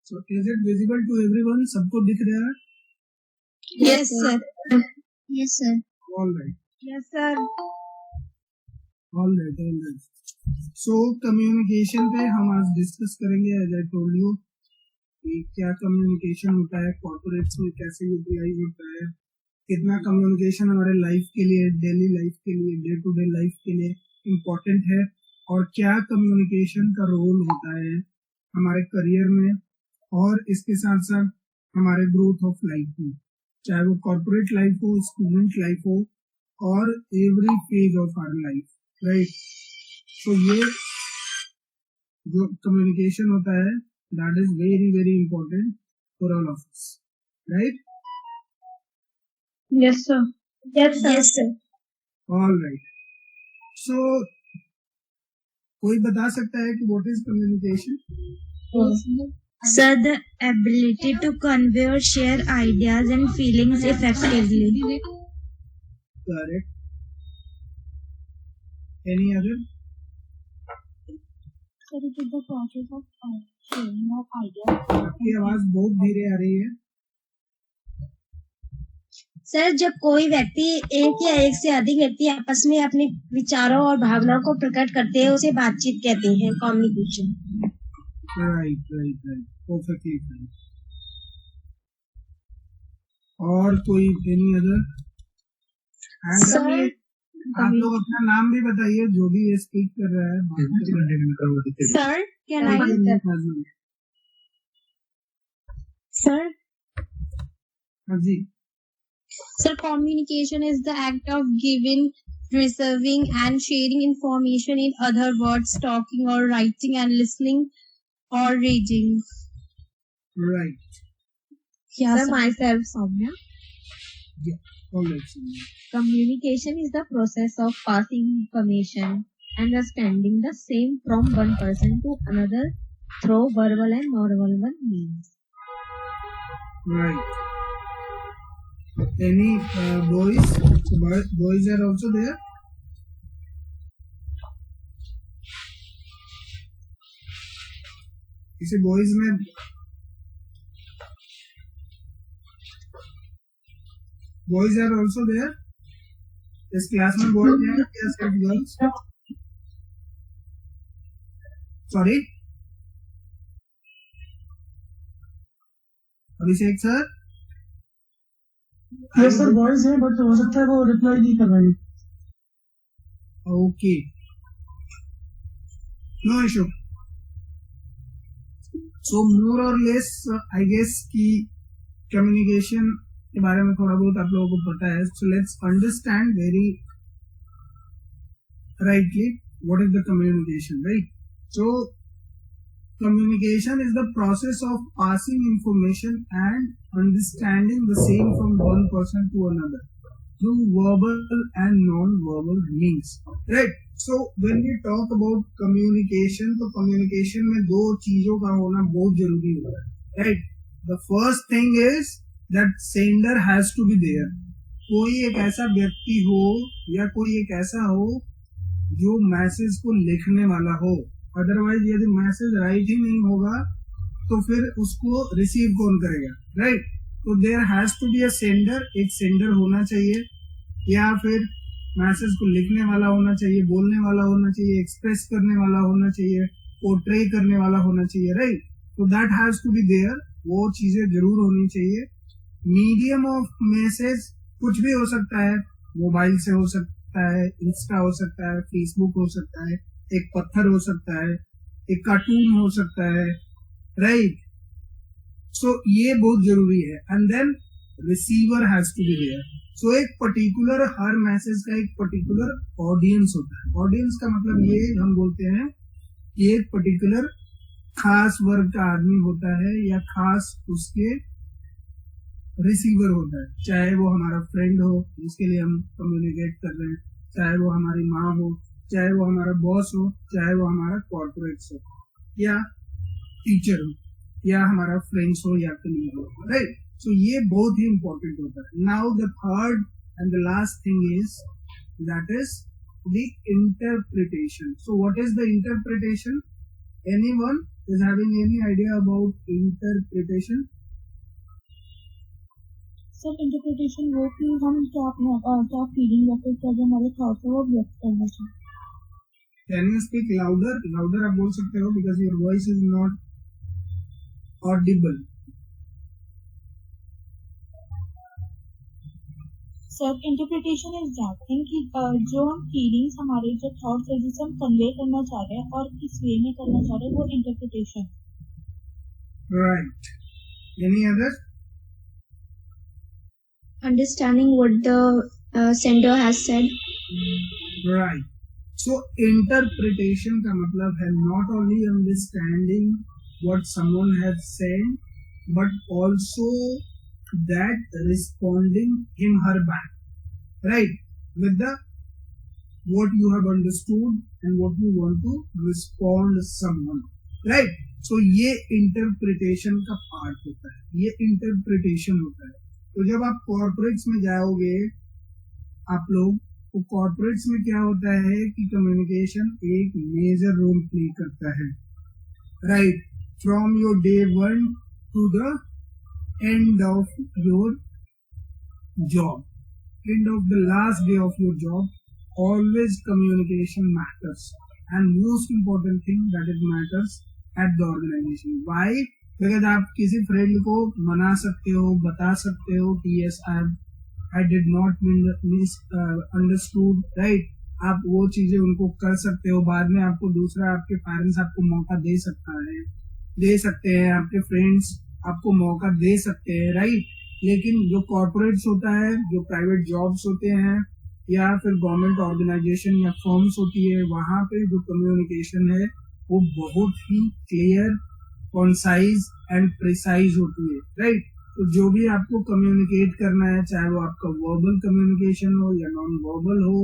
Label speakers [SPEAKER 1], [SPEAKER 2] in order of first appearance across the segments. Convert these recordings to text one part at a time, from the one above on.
[SPEAKER 1] So is it visible to everyone? सबको दिख रहा है?
[SPEAKER 2] Yes, sir.
[SPEAKER 3] Yes, sir.
[SPEAKER 1] All right.
[SPEAKER 2] Yes, sir.
[SPEAKER 1] All right. So communication पे हम आज डिस्कस करेंगे, as I told you, कि क्या कम्युनिकेशन होता है, कॉर्पोरेट्स में कैसे यूटिलाइज होता है, कितना कम्युनिकेशन हमारे लाइफ के लिए, डेली लाइफ के लिए, डे टू डे लाइफ के लिए इम्पोर्टेंट है, और क्या कम्युनिकेशन का रोल होता है हमारे करियर में और इसके साथ साथ हमारे ग्रोथ ऑफ लाइफ में, चाहे वो कॉर्पोरेट लाइफ हो, स्टूडेंट लाइफ हो, और every phase of our life, right. So ये जो कम्युनिकेशन होता है, that is very very important for all of us, right.
[SPEAKER 2] Yes, sir.
[SPEAKER 3] Yes, sir.
[SPEAKER 1] All right. So कोई बता सकता है कि what is communication?
[SPEAKER 3] Sir, the ability to convey or share ideas and feelings effectively.
[SPEAKER 1] Correct. Any other?
[SPEAKER 3] Sir, it is the process of sharing of ideas.
[SPEAKER 1] आपकी आवाज बहुत धीरे आ रही है।
[SPEAKER 3] सर, जब कोई व्यक्ति एक या एक से अधिक व्यक्ति आपस में अपने विचारों और भावनाओं को प्रकट करते हैं, उसे बातचीत कहते हैं, कम्युनिकेशन।
[SPEAKER 1] Right, perfectly right. और कोई एनी अदर? आप लोग अपना नाम भी बताइए, जो भी ये स्पीक कर रहा है।
[SPEAKER 3] Sir, can I? सर,
[SPEAKER 1] हाँ जी।
[SPEAKER 2] Sir, communication is the act of giving, receiving, and sharing information. In other words, talking or writing and listening or reading.
[SPEAKER 1] Right.
[SPEAKER 2] Yeah,
[SPEAKER 3] sir, myself, Soumya.
[SPEAKER 1] Yeah. All right.
[SPEAKER 3] Communication is the process of passing information, understanding the same from one person to another through verbal and non-verbal means.
[SPEAKER 1] Right. Any boys? Boys are also there. किसी boys में boys are also there. इस class में boys हैं या सिर्फ girls? Sorry. Abhishek sir?
[SPEAKER 4] Yes sir, boys है, but हो सकता है वो रिप्लाई नहीं कर रही।
[SPEAKER 1] Okay, no issue. So more or less I guess कि कम्युनिकेशन के बारे में थोड़ा बहुत आप लोगों को पता है। So let's understand very rightly what is the communication, right. So communication is the process of passing information and understanding the same from one person to another through verbal and non-verbal means, right? So when we talk about communication, तो communication में दो चीजों का होना बहुत जरूरी होता है, right? The first thing is that sender has to be there. कोई एक ऐसा व्यक्ति हो या कोई एक ऐसा हो जो मैसेज को लिखने वाला हो, अदरवाइज यदि मैसेज राइट ही नहीं होगा तो फिर उसको रिसीव कौन करेगा, राइट। तो there has to be a sender, एक सेंडर होना चाहिए, या फिर मैसेज को लिखने वाला होना चाहिए, बोलने वाला होना चाहिए, एक्सप्रेस करने वाला होना चाहिए, पोर्ट्रे करने वाला होना चाहिए, राइट। तो that has to be there, वो चीजें जरूर होनी चाहिए। मीडियम ऑफ मैसेज कुछ भी हो सकता है, मोबाइल से हो सकता है, इंस्टा हो सकता है, फेसबुक हो सकता है, एक पत्थर हो सकता है, एक कार्टून हो सकता है, राइट। सो ये बहुत जरूरी है। And then receiver has to be there. So एक पर्टिकुलर, हर मैसेज का एक पर्टिकुलर ऑडियंस होता है। ऑडियंस का मतलब ये हम बोलते हैं कि एक पर्टिकुलर खास वर्ग का आदमी होता है या खास उसके रिसीवर होता है, चाहे वो हमारा फ्रेंड हो जिसके लिए हम कम्युनिकेट कर रहे हैं, चाहे वो हमारी माँ हो, चाहे वो हमारा बॉस हो, चाहे वो हमारा कॉर्पोरेट हो, या टीचर हो, या हमारा फ्रेंड्स हो या कलीग हो, राइट। सो ये बहुत ही इंपॉर्टेंट होता है। Now the third and the last thing is that is the interpretation. So what is the interpretation? Anyone is having any idea about interpretation?
[SPEAKER 5] Sir interpretation वो कि हम क्या फीलिंग या फिर क्या जो हमारे थॉट्स है वो व्यक्त करना चाहिए.
[SPEAKER 1] Can you speak louder? Louder आप बोल सकते हो because your voice is not audible.
[SPEAKER 5] Sir interpretation is that thing कि जो हम फीलिंग्स हमारे जो थॉट्स है जिसे हम कन्वे करना चाह रहे हैं और किस वे में करना चाह रहे हैं वो interpretation.
[SPEAKER 1] Right. Any other?
[SPEAKER 2] Understanding what the sender has said.
[SPEAKER 1] Right. So interpretation का मतलब है not only understanding what someone has said, but also that responding him her back, right, with the what you have understood and what you want to respond someone, right. So ये interpretation का part होता है, ये interpretation होता है. तो जब आप corporates में जाओगे आप लोग, तो corporates में क्या होता है कि communication एक major role play करता है, right, from your day one to the end of your job, end of the last day of your job, always communication matters, and most important thing that it matters at the organization. Why? Because आप किसी friend को मना सकते हो, बता सकते हो कि yes I did not understood, right. आप वो चीजें उनको कर सकते हो, बाद में आपको दूसरा आपके पेरेंट्स आपको मौका दे सकते हैं, आपके फ्रेंड्स आपको मौका दे सकते हैं, राइट. लेकिन जो कॉर्पोरेट्स होता है, जो प्राइवेट जॉब्स होते हैं या फिर गवर्नमेंट ऑर्गेनाइजेशन या फर्म्स होती है, वहां पे जो कम्युनिकेशन है वो बहुत ही क्लियर, कॉन्साइज एंड प्रिसाइज होती है, राइट. तो जो भी आपको कम्युनिकेट करना है, चाहे वो आपका वर्बल कम्युनिकेशन हो या नॉन वर्बल हो,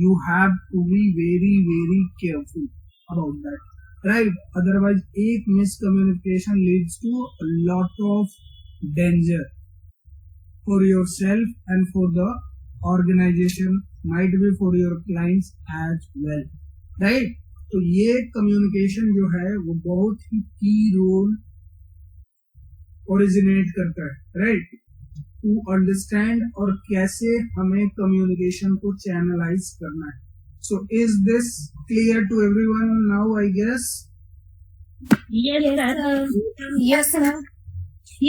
[SPEAKER 1] you have to be very very careful about that, right. Otherwise एक miscommunication leads to a lot of danger for yourself and for the organization, might be for your clients as well, right. तो ये communication जो है वो बहुत ही key role originate करता है, right, to understand और कैसे हमें communication को channelize करना है. So is this clear to everyone now, I guess?
[SPEAKER 3] Yes, sir.
[SPEAKER 2] Yes, sir.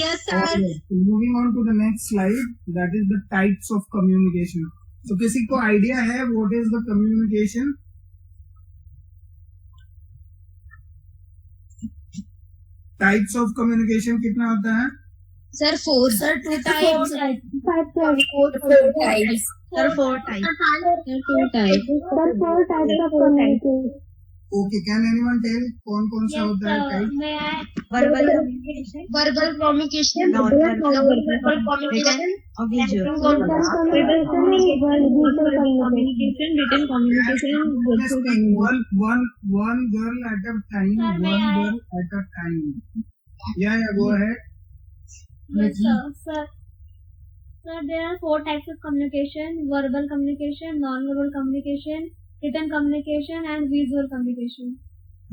[SPEAKER 2] Yes, sir.
[SPEAKER 1] Okay. So moving on to the next slide, that is the types of communication. So किसी को idea है what is the communication? Types of communication कितना होता है?
[SPEAKER 2] Sir, 4. Sir, 2 types. 4 types.
[SPEAKER 3] Sir, 4 types.
[SPEAKER 2] Sir, 2 types.
[SPEAKER 3] Sir, 4 types of communication.
[SPEAKER 1] Okay, can anyone tell कौन सा होता है type?
[SPEAKER 3] Verbal communication.
[SPEAKER 2] Verbal communication.
[SPEAKER 3] Non-verbal communication. Or visual. Verbal communication. Written communication.
[SPEAKER 1] Let's take one girl at a time. One girl at a time. Yeah, go ahead.
[SPEAKER 5] Yes, sir. Sir, there are 4 types of communication: verbal communication, non-verbal communication, written communication, and visual communication.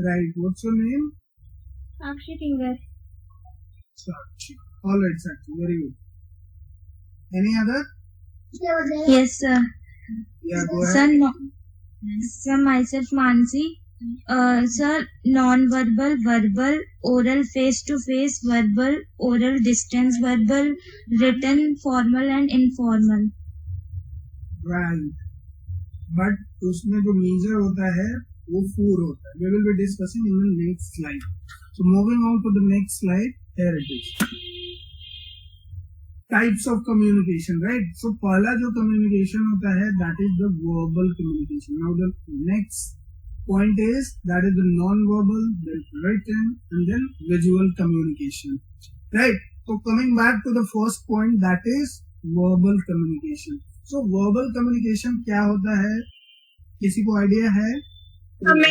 [SPEAKER 1] Right. What's your name?
[SPEAKER 5] Sakshi Tingar.
[SPEAKER 1] Sakshi. All right, Sakshi. Very good. Any other?
[SPEAKER 2] Yes, sir.
[SPEAKER 1] Yeah, go ahead.
[SPEAKER 2] Sir, myself Mansi. Sir, non-verbal, verbal, oral, face-to-face, verbal, oral, distance, verbal, written, formal and informal.
[SPEAKER 1] Right. But उसमें जो major होता है वो 4 होता है. We will be discussing in the next slide. So moving on to the next slide. Here it is. Types of communication, right? So पहला जो communication होता है that is the verbal communication. Now the next point is that is the non-verbal, the written, and then visual communication, right? So coming back to the first point, that is verbal communication. So verbal communication क्या होता है? किसी को idea है?
[SPEAKER 5] Sir, may I?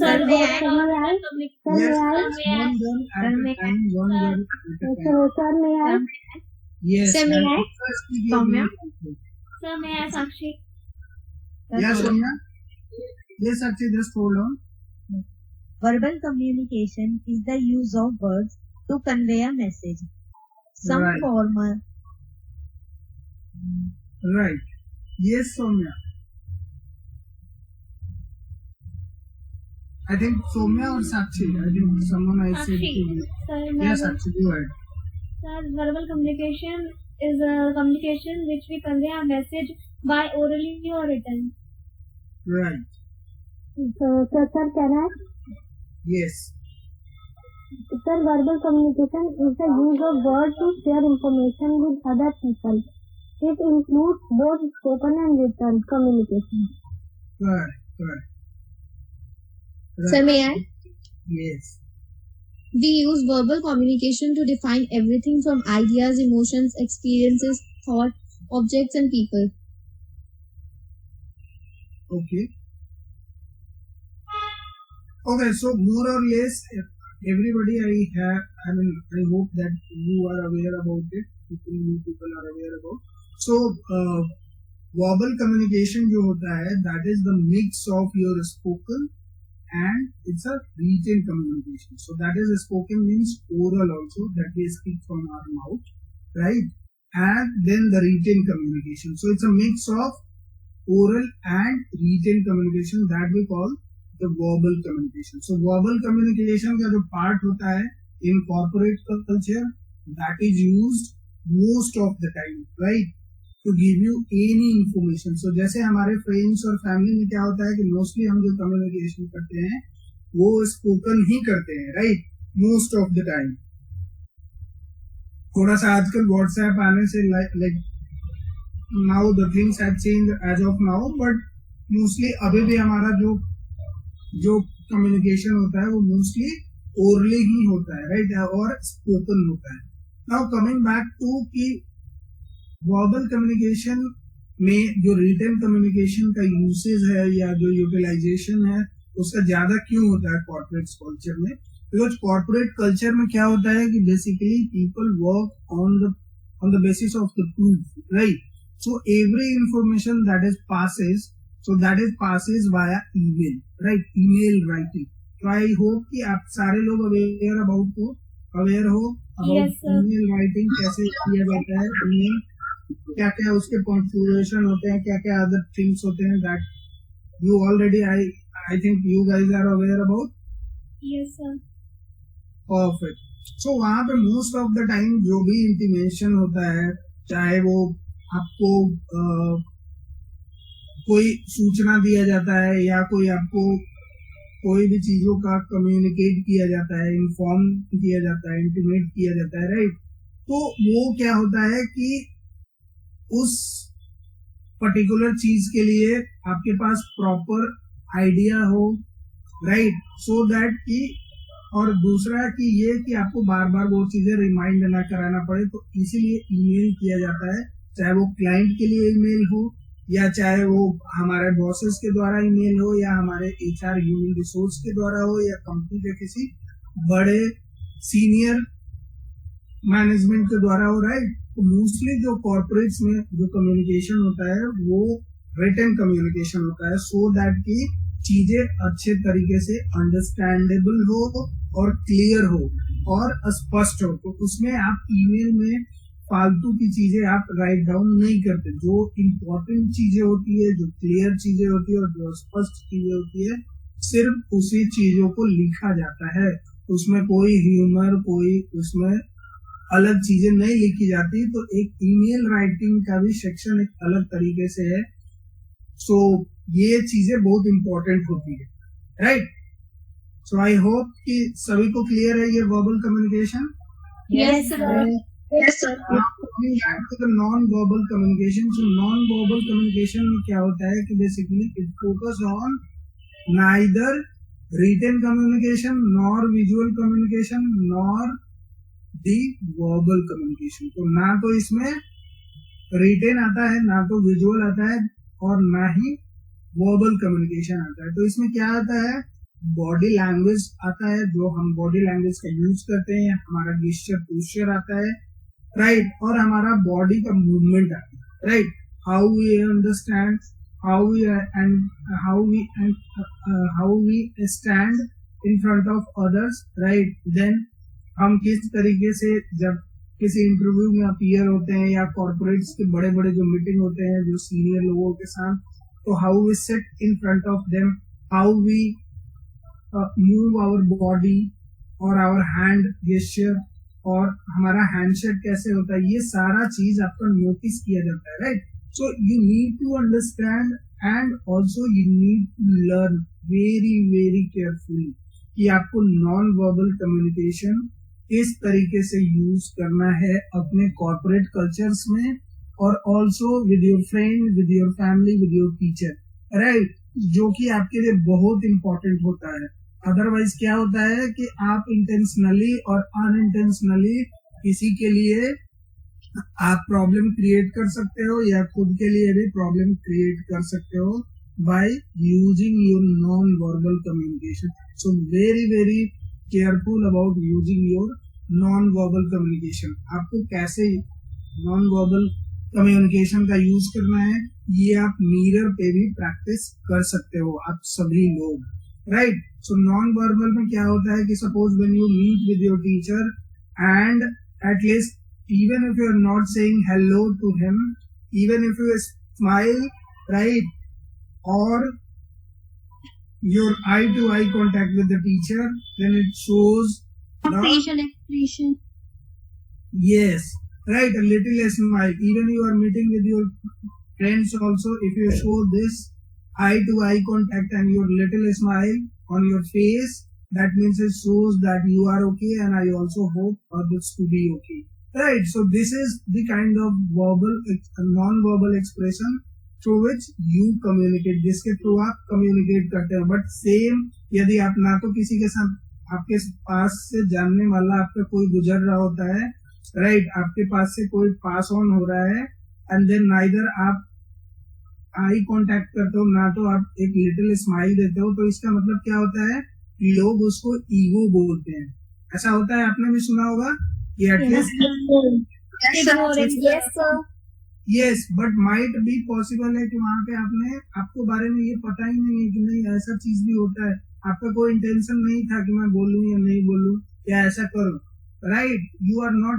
[SPEAKER 1] Yes, one girl at a time, one girl at a time.
[SPEAKER 3] Sir, may I?
[SPEAKER 1] Yes.
[SPEAKER 3] Sir, may I? Soumya?
[SPEAKER 5] Sir, may I, Sakshi?
[SPEAKER 1] Yes, Soumya. Yes, actually, just hold on.
[SPEAKER 3] Verbal communication is the use of words to convey a message. Some
[SPEAKER 1] Right.
[SPEAKER 3] formal
[SPEAKER 1] Right. Yes, Soumya. I think Soumya or Sakshi. I think someone I said
[SPEAKER 5] Sakshi.
[SPEAKER 1] to you.
[SPEAKER 5] Sir,
[SPEAKER 1] Yes, Sakshi, go ahead.
[SPEAKER 5] Sir, verbal communication is a communication which we convey a message by orally or written.
[SPEAKER 1] Right.
[SPEAKER 5] So, sir, can I?
[SPEAKER 1] Yes.
[SPEAKER 5] Sir, verbal communication is the use of words to share information with other people. It includes both spoken and written communication.
[SPEAKER 1] Correct. Correct.
[SPEAKER 2] Sir, may I?
[SPEAKER 1] Yes.
[SPEAKER 2] We use verbal communication to define everything from ideas, emotions, experiences, thought, objects, and people.
[SPEAKER 1] Okay. Okay, so more or less everybody I hope that you are aware about it. You people are aware about. So verbal communication जो होता है, that is the mix of your spoken and it's a written communication. So that is spoken means oral also, that we speak from our mouth, right? And then the written communication. So it's a mix of oral and written communication that we call the verbal communication. So verbal communication का जो part होता है in corporate culture, that is used most of the time, right? To give you any information. So जैसे हमारे friends और family में क्या होता है कि mostly हम जो communication करते हैं वो spoken ही करते हैं, right? Most of the time. थोड़ा सा आजकल WhatsApp आने से like now the things have changed as of now, but mostly अभी भी हमारा जो communication होता है वो mostly orally ही होता है, right? और spoken होता है. Now coming back to कि वर्बल कम्युनिकेशन में जो रिटन कम्युनिकेशन का यूसेज है या जो यूटिलाइजेशन है उसका ज्यादा क्यों होता है कॉर्पोरेट कल्चर में? बिकॉज कॉर्पोरेट कल्चर में क्या होता है कि basically people work on the basis of the proof, right? So every information that is passes via email, right? Email writing. तो आई होप कि आप सारे लोग अवेयर हो अबाउट ईमेल राइटिंग कैसे किया जाता है, ईमेल क्या क्या उसके पंक्चुएशन होते हैं, क्या क्या अदर थिंग्स होते हैं, that you already I think you guys are aware about.
[SPEAKER 5] Yes, sir.
[SPEAKER 1] Perfect. So वहां पे मोस्ट ऑफ द टाइम जो भी इंटीमेशन होता है, चाहे वो आपको कोई सूचना दिया जाता है या कोई आपको कोई भी चीजों का कम्युनिकेट किया जाता है, इन्फॉर्म किया जाता है, इंटीमेट किया जाता है, राइट? तो वो क्या होता है कि उस पर्टिकुलर चीज के लिए आपके पास प्रॉपर आइडिया हो, राइट? सो दैट कि और दूसरा कि ये कि आपको बार बार वो चीजें रिमाइंड ना कराना पड़े, तो इसीलिए ईमेल किया जाता है. चाहे वो क्लाइंट के लिए ईमेल हो या चाहे वो हमारे बॉसेस के द्वारा ईमेल हो या हमारे HR ह्यूमन रिसोर्स के द्वारा हो या कंपनी के किसी बड़े सीनियर मैनेजमेंट के द्वारा हो, राइट? तो मोस्टली जो कॉर्पोरेट्स में जो कम्युनिकेशन होता है वो रिटन कम्युनिकेशन होता है, सो दैट की चीजें अच्छे तरीके से अंडरस्टैंडेबल हो और क्लियर हो और स्पष्ट हो. तो उसमें आप ईमेल में फालतू की चीजें आप राइट डाउन नहीं करते. जो इम्पोर्टेंट चीजें होती है, जो क्लियर चीजें होती है और जो स्पष्ट चीजें होती है, सिर्फ उसी चीजों को लिखा जाता है. उसमें कोई ह्यूमर, कोई उसमें अलग चीजें नहीं लिखी जाती. तो एक ईमेल राइटिंग का भी सेक्शन एक अलग तरीके से है. सो ये चीजें बहुत इंपॉर्टेंट होती है, राइट? सो आई होप कि सभी को क्लियर है ये verbal communication.
[SPEAKER 3] Yes, sir.
[SPEAKER 2] Yes, sir.
[SPEAKER 1] Non verbal communication. So non verbal communication में क्या होता है कि basically it focus on neither written communication nor visual communication nor the verbal communication. तो ना तो इसमें रिटन आता है, ना तो विजुअल आता है और ना ही वर्बल कम्युनिकेशन आता है. तो इसमें क्या आता है? बॉडी लैंग्वेज आता है, जो हम बॉडी लैंग्वेज का यूज करते हैं, हमारा गेस्चर पोस्चर आता है, राइट? और हमारा बॉडी का मूवमेंट आता है, right? How we understand, how we stand in front of others, right? Then हम किस तरीके से जब किसी इंटरव्यू में अपीयर होते हैं या कॉर्पोरेट्स के बड़े बड़े जो मीटिंग होते हैं जो सीनियर लोगों के साथ, तो how we sit in front of them, how we move our body और आवर हैंड जेस्चर और हमारा हैंडशेक कैसे होता है, ये सारा चीज आपका नोटिस किया जाता है, right? So you need to understand and also you need to learn very very carefully कि आपको नॉन वर्बल कम्युनिकेशन किस तरीके से यूज करना है अपने कॉर्पोरेट कल्चर्स में और also with your friend, with your family, with your teacher, right? जो कि आपके लिए बहुत इंपॉर्टेंट होता है। अदरवाइज क्या होता है कि आप इंटेंशनली और अनइंटेंशनली किसी के लिए आप प्रॉब्लम क्रिएट कर सकते हो या खुद के लिए भी प्रॉब्लम क्रिएट कर सकते हो by using your non verbal communication. So very very careful about using your non verbal communication. आपको कैसे नॉन वर्बल कम्युनिकेशन का यूज करना है ये आप मिरर पे भी प्रैक्टिस कर सकते हो आप सभी लोग, राइट? सो नॉन वर्बल में क्या होता है कि suppose when you meet with your teacher and at least even if you are not saying hello to him, even if you smile, right, or your eye to eye contact with the teacher, then it shows the
[SPEAKER 2] facial expression.
[SPEAKER 1] yes, right, a little smile. Even you are meeting with your friends also, if you show this eye to eye contact and your little smile on your face, that means it shows that you are okay and I also hope others to be okay. Right, so this is the kind of verbal, non-verbal expression through which you communicate, जिसके through आप communicate करते हो। But same यदि आप ना तो किसी के साथ आपके पास से जानने वाला आपका कोई गुजर रहा होता है, right, आपके पास से कोई पास ऑन हो रहा है and then neither आप आई कॉन्टेक्ट करते हो ना तो आप एक लिटिल स्माइल देते हो, तो इसका मतलब क्या होता है? लोग उसको ईगो बोलते हैं। ऐसा होता है, आपने भी सुना होगा कि at least yes, but might be possible है कि वहां पे आपको बारे में ये पता ही नहीं है कि नहीं ऐसा चीज भी होता है, आपका कोई इंटेंशन नहीं था कि मैं बोलूं या नहीं बोलूं या ऐसा करूं, right? You are not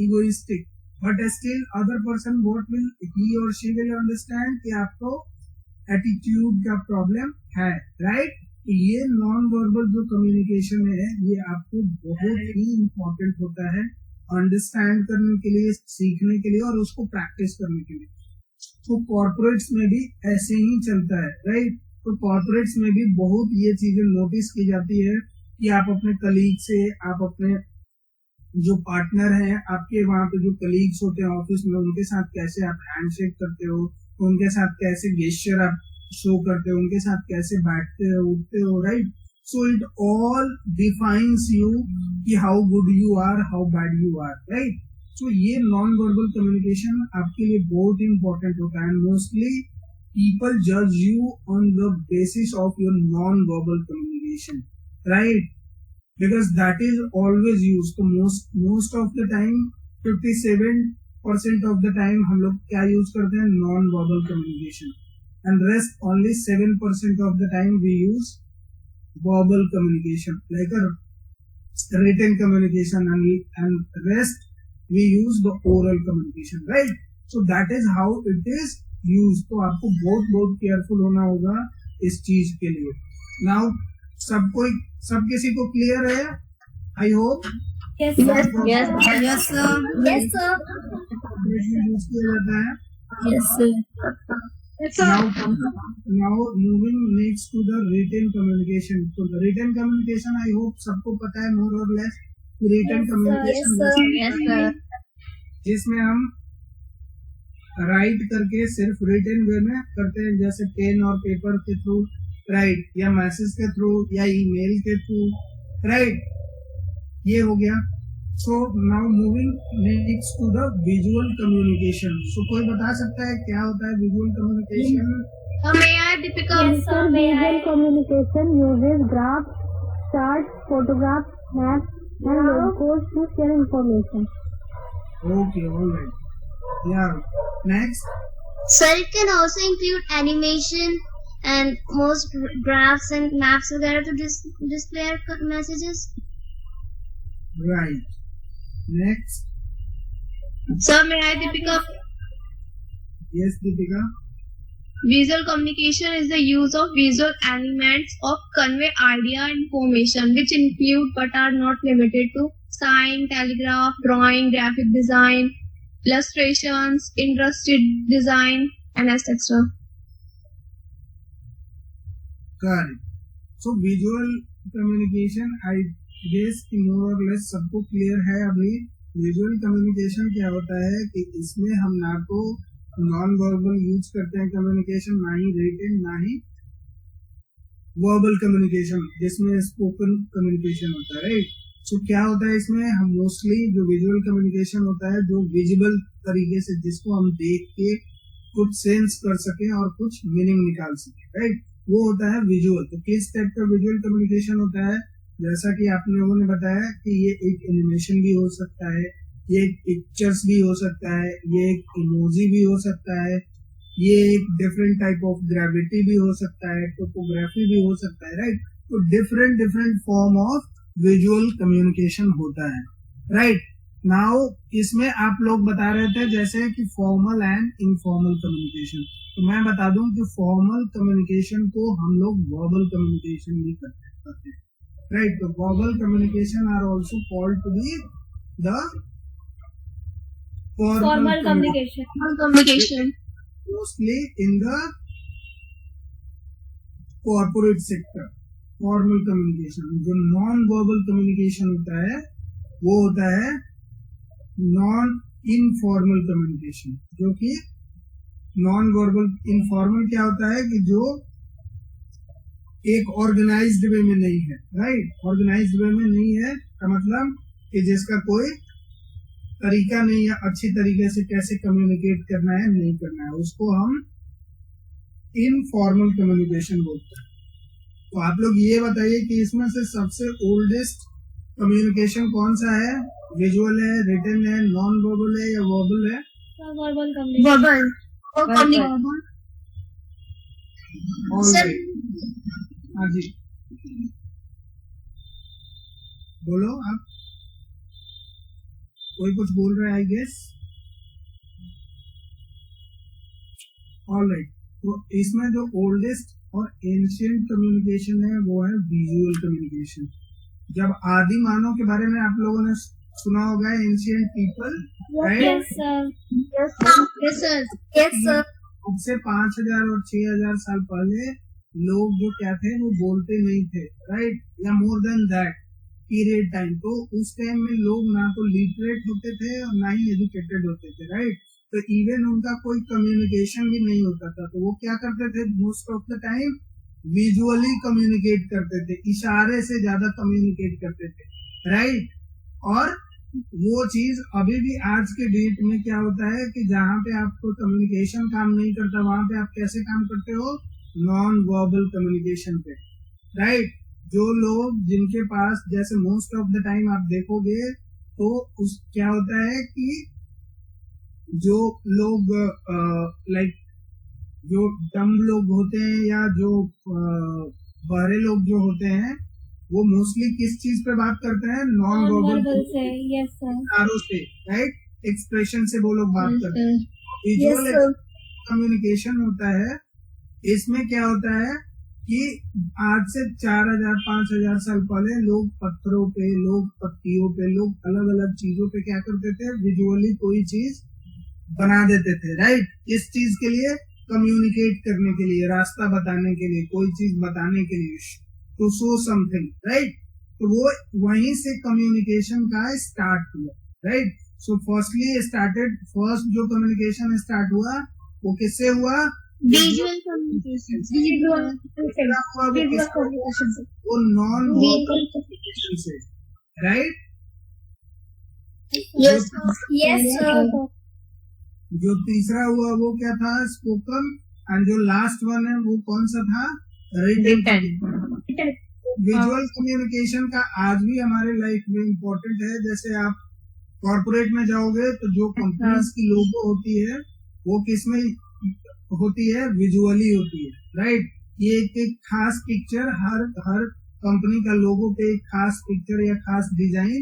[SPEAKER 1] egoistic, but still other person what will he और शी विल अंडरस्टैंड कि आपको एटीट्यूड का प्रॉब्लम है, राइट? ये नॉन वर्बल जो कम्युनिकेशन है ये आपको बहुत ही इम्पोर्टेंट होता है अंडरस्टैंड करने के लिए, सीखने के लिए और उसको प्रैक्टिस करने के लिए। तो कॉर्पोरेट्स में भी ऐसे ही चलता है, राइट? तो कॉर्पोरेट्स में भी बहुत ये चीजें नोटिस की जाती है कि आप अपने कलीग से, आप अपने जो पार्टनर हैं, आपके वहां पे जो कलीग्स होते हैं ऑफिस में, उनके साथ कैसे आप हैंडशेक करते हो, उनके साथ कैसे गेस्चर आप शो करते हो, उनके साथ कैसे बैठते हो, उठते हो, right? So it all defines you कि how good you are, how bad you are, right? So ये नॉन वर्बल कम्युनिकेशन आपके लिए बहुत इंपॉर्टेंट होता है। मोस्टली पीपल जज you on the basis of your non verbal communication, right? Because that is always use. तो most of the time 57% of the time हम लोग क्या यूज करते हैं? Non verbal communication, and rest only 7% of the time we use verbal communication, like a written communication, and rest we use the oral communication, right? So that is how it is used. तो आपको बहुत careful होना होगा इस चीज के लिए। Now सब किसी को क्लियर है? I hope
[SPEAKER 5] Yes, sir.
[SPEAKER 3] Yes,
[SPEAKER 2] Yes, sir.
[SPEAKER 5] Yes, sir.
[SPEAKER 1] Use किया जाता है।
[SPEAKER 3] yes, sir.
[SPEAKER 1] Now moving next to the written communication. So the written communication I hope सबको पता है more or less। written communication
[SPEAKER 3] Yes, sir.
[SPEAKER 1] जिसमें हम right करके सिर्फ रिटन वे में करते हैं, जैसे पेन और पेपर के थ्रू, राइट, या मैसेज के थ्रू या ईमेल के थ्रू, राइट? ये हो गया। So now moving next to the visual communication. So कोई बता सकता है क्या होता है visual communication?
[SPEAKER 2] May I, Deepika?
[SPEAKER 5] Yes, sir. May I?
[SPEAKER 6] Visual communication uses graphs, charts, photographs, maps, and logos to share information.
[SPEAKER 1] Okay, all right. Yeah. Next.
[SPEAKER 7] So it can also include animation,
[SPEAKER 6] and most graphs and maps वगैरह to display our messages.
[SPEAKER 1] Right. Next.
[SPEAKER 2] Sir, may I, Deepika?
[SPEAKER 1] Yes, Deepika.
[SPEAKER 2] Visual communication is the use of visual elements of convey idea information, which include but are not limited to sign, telegraph, drawing, graphic design, illustrations, illustrated design, and etc.
[SPEAKER 1] Correct. So visual communication, I guess कि more or less सबको clear है अभी. Visual communication क्या होता है कि इसमें हम ना तो नॉन वर्बल यूज करते हैं कम्युनिकेशन, ना ही रिटन, ना ही वर्बल कम्युनिकेशन, जिसमें स्पोकन कम्युनिकेशन होता है. राइट. सो क्या होता है इसमें, हम मोस्टली जो विजुअल कम्युनिकेशन होता है, जो विजिबल तरीके से जिसको हम देख के कुछ सेंस कर सके और कुछ मीनिंग निकाल सके. राइट. वो होता है विजुअल. तो किस टाइप का विजुअल कम्युनिकेशन होता है, जैसा कि आप लोगों ने बताया कि ये एक एनिमेशन भी हो सकता है, ये एक पिक्चर्स भी हो सकता है, ये एक इमोजी भी हो सकता है, ये एक डिफरेंट टाइप ऑफ ग्रेविटी भी हो सकता है, टोपोग्राफी भी हो सकता है. राइट. तो different form of visual communication होता है. राइट. नाउ इसमें आप लोग बता रहे थे जैसे कि फॉर्मल एंड इनफॉर्मल कम्युनिकेशन. तो मैं बता दूं कि फॉर्मल कम्युनिकेशन को हम लोग वर्बल कम्युनिकेशन भी करते हैं. राइट. तो verbal communication are also called to be the
[SPEAKER 5] formal communication.
[SPEAKER 2] Communication.
[SPEAKER 1] Mostly in the corporate sector. Formal communication. जो नॉन वर्बल कम्युनिकेशन होता है वो होता है नॉन इनफॉर्मल कम्युनिकेशन. जो कि नॉन वर्बल, इनफॉर्मल क्या होता है कि जो एक ऑर्गेनाइज्ड वे में नहीं है. राइट. ऑर्गेनाइज्ड वे में नहीं है का मतलब कि जिसका कोई तरीका नहीं है अच्छी तरीके से कैसे कम्युनिकेट करना है, नहीं करना है, उसको हम इनफॉर्मल कम्युनिकेशन बोलते हैं. तो आप लोग ये बताइए कि इसमें से सबसे ओल्डेस्ट कम्युनिकेशन कौन सा है, विजुअल है, रिटन है, नॉन वर्बल है या वर्बल है?
[SPEAKER 5] Verbal communication.
[SPEAKER 2] Verbal.
[SPEAKER 1] Alright. हाँ जी, बोलो आप. कोई कुछ बोल रहा है आई गेस. ऑलराइट. तो इसमें जो ओल्डेस्ट और एंशिएंट कम्युनिकेशन है वो है विजुअल कम्युनिकेशन. जब आदि मानव के बारे में आप लोगों ने सुना होगा, ancient people.
[SPEAKER 5] Yes, sir.
[SPEAKER 2] Yes, sir.
[SPEAKER 6] Yes, sir.
[SPEAKER 1] उससे 5000 और 6000 साल पहले लोग जो क्या थे वो बोलते नहीं थे. राइट. या more than that period time. तो उस टाइम में लोग ना तो लिटरेट होते थे और ना ही एजुकेटेड होते थे. राइट. तो इवन उनका कोई कम्युनिकेशन भी नहीं होता था. तो वो क्या करते थे, most of the time visually communicate करते थे, इशारे से ज्यादा कम्युनिकेट करते थे. राइट. और वो चीज अभी भी आज के डेट में क्या होता है कि जहाँ पे आपको कम्युनिकेशन काम नहीं करता, वहां पे आप कैसे काम करते हो, नॉन वर्बल कम्युनिकेशन पे. राइट. जो लोग जिनके पास, जैसे मोस्ट ऑफ द टाइम आप देखोगे तो उस क्या होता है कि जो लोग लाइक जो डम लोग होते हैं या जो बहरे लोग जो होते हैं वो मोस्टली किस चीज पे बात करते हैं, नॉन वर्बल
[SPEAKER 5] से. Yes, sir.
[SPEAKER 1] इशारों से. राइट. एक्सप्रेशन से वो लोग बात करते हैं. विजुअल कम्युनिकेशन होता है. इसमें क्या होता है कि आज से 4000-5000 साल पहले लोग पत्थरों पे, लोग पत्तियों पे, लोग अलग अलग चीजों पे क्या करते थे, विजुअली कोई चीज बना देते थे. राइट. इस चीज के लिए, कम्युनिकेट करने के लिए, रास्ता बताने के लिए, कोई चीज बताने के लिए, टू शो समथिंग. राइट. तो वो वहीं से कम्युनिकेशन का स्टार्ट हुआ. राइट. सो फर्स्ट जो कम्युनिकेशन स्टार्ट हुआ वो किससे हुआ,
[SPEAKER 2] Visual communication. Visual
[SPEAKER 6] communication.
[SPEAKER 1] वो नॉन वर्बल कम्युनिकेशन से. राइट.
[SPEAKER 6] Yes, sir.
[SPEAKER 1] जो तीसरा हुआ वो क्या था, स्पोकन. एंड जो लास्ट वन है वो कौन सा था, रिटन. विजुअल कम्युनिकेशन का आज भी हमारे लाइफ में इम्पोर्टेंट है. जैसे आप कॉर्पोरेट में जाओगे तो जो कंपनीज की लोगो होती है वो किसमें होती है, विजुअली होती है. राइट. ये एक खास पिक्चर, हर कंपनी का लोगो पे एक खास पिक्चर या खास डिजाइन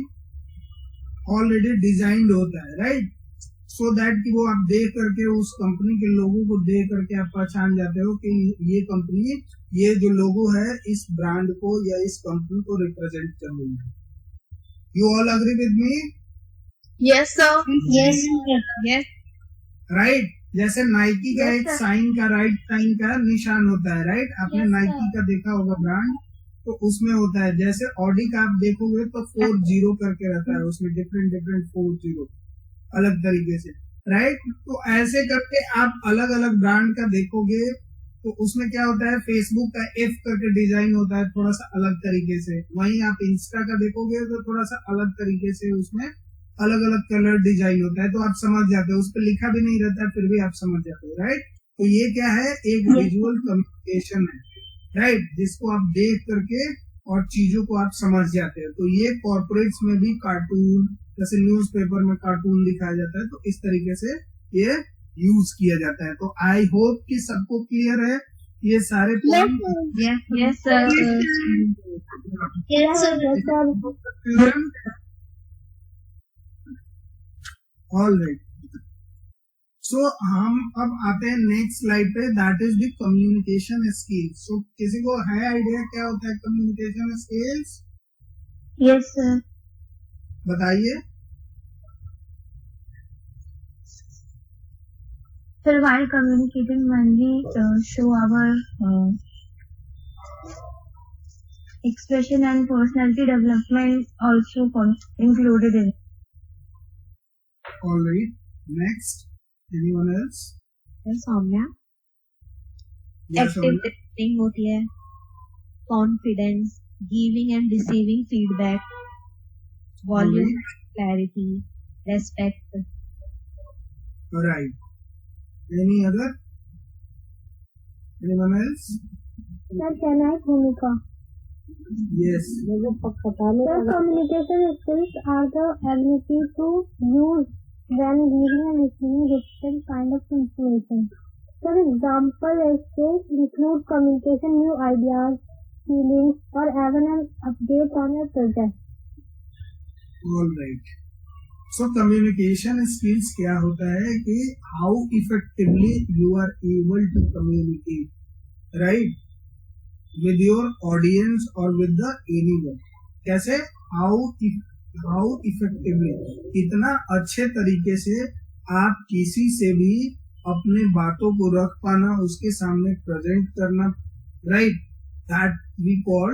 [SPEAKER 1] ऑलरेडी डिजाइंड होता है, राइट, सो दैट कि वो आप देख करके उस कंपनी के लोगों को देख करके आप पहचान जाते हो कि ये कंपनी, ये जो लोगो है इस ब्रांड को या इस कंपनी को रिप्रेजेंट कर रही है. You all agree with me?
[SPEAKER 2] Yes, sir.
[SPEAKER 3] Yes. Yes.
[SPEAKER 1] Right. जैसे नाइकी का एक साइन का, राइट साइन का निशान होता है, राइट, आपने नाइकी का देखा होगा ब्रांड, तो उसमें होता है. जैसे ऑडी का आप देखोगे तो 40 करके रहता है, उसमें डिफरेंट 40 अलग तरीके से, राइट. तो ऐसे करके आप अलग अलग ब्रांड का देखोगे तो उसमें क्या होता है, फेसबुक का F करके डिजाइन होता है थोड़ा सा अलग तरीके से. वहीं आप इंस्टा का देखोगे तो थोड़ा सा अलग तरीके से उसमें अलग अलग कलर डिजाइन होता है, तो आप समझ जाते हो. उस पर लिखा भी नहीं रहता है फिर भी आप समझ जाते हो, राइट. तो ये क्या है, एक विजुअल कम्युनिकेशन है, राइट, जिसको आप देख करके और चीजों को आप समझ जाते हो. तो ये कॉर्पोरेट्स में भी कार्टून, जैसे न्यूज़पेपर में कार्टून दिखाया जाता है, तो इस तरीके से ये यूज किया जाता है. तो आई होप कि सबको क्लियर है ये सारे point.
[SPEAKER 3] Yes, sir.
[SPEAKER 6] Yes, sir.
[SPEAKER 1] All right. So हम अब आते हैं नेक्स्ट स्लाइड पे, that is the communication skills. So किसी को है आइडिया क्या होता है कम्युनिकेशन स्किल्स?
[SPEAKER 6] Yes, sir.
[SPEAKER 1] बताइए.
[SPEAKER 6] Sir, while communicating, when we show our expression and personality development also included in it.
[SPEAKER 1] All right. Next, anyone else?
[SPEAKER 3] Yes, Soumya.
[SPEAKER 1] Yes,
[SPEAKER 3] Active
[SPEAKER 1] Soumya.
[SPEAKER 3] listening होती है. Confidence, giving and receiving feedback, volume, clarity, respect.
[SPEAKER 1] All right. Any other? Anyone else?
[SPEAKER 6] Sir, can I Bhumika?
[SPEAKER 1] Yes.
[SPEAKER 6] Sir, communication skills are the ability to use when giving and receiving different kind of information. For example, skills include communication, new ideas, feelings, or even an update on a project.
[SPEAKER 1] All right. So communication skills क्या होता है कि how effectively you are able to communicate, right, with your audience or with the anyone. कैसे? how effectively, कितना अच्छे तरीके से आप किसी से भी अपने बातों को रख पाना, उसके सामने प्रेजेंट करना, right, that we call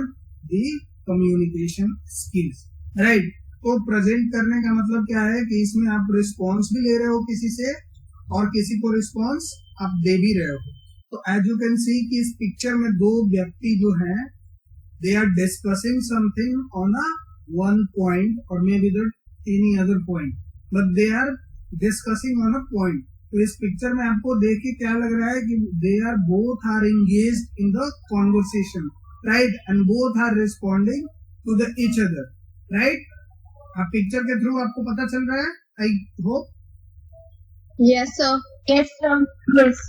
[SPEAKER 1] the communication skills, right. तो प्रेजेंट करने का मतलब क्या है कि इसमें आप रिस्पॉन्स भी ले रहे हो किसी से और किसी को रिस्पॉन्स आप दे भी रहे हो. तो एज यू कैन सी कि इस पिक्चर में दो व्यक्ति जो हैं, they are discussing something on a one point or maybe that any other point, but they are discussing on a point. तो इस पिक्चर में आपको देख के क्या लग रहा है कि they are both are engaged in the conversation, right, and both are responding to the each other, right. आप पिक्चर के थ्रू आपको पता चल रहा है, I hope.
[SPEAKER 2] Yes, sir.
[SPEAKER 6] Yes, sir. Yes.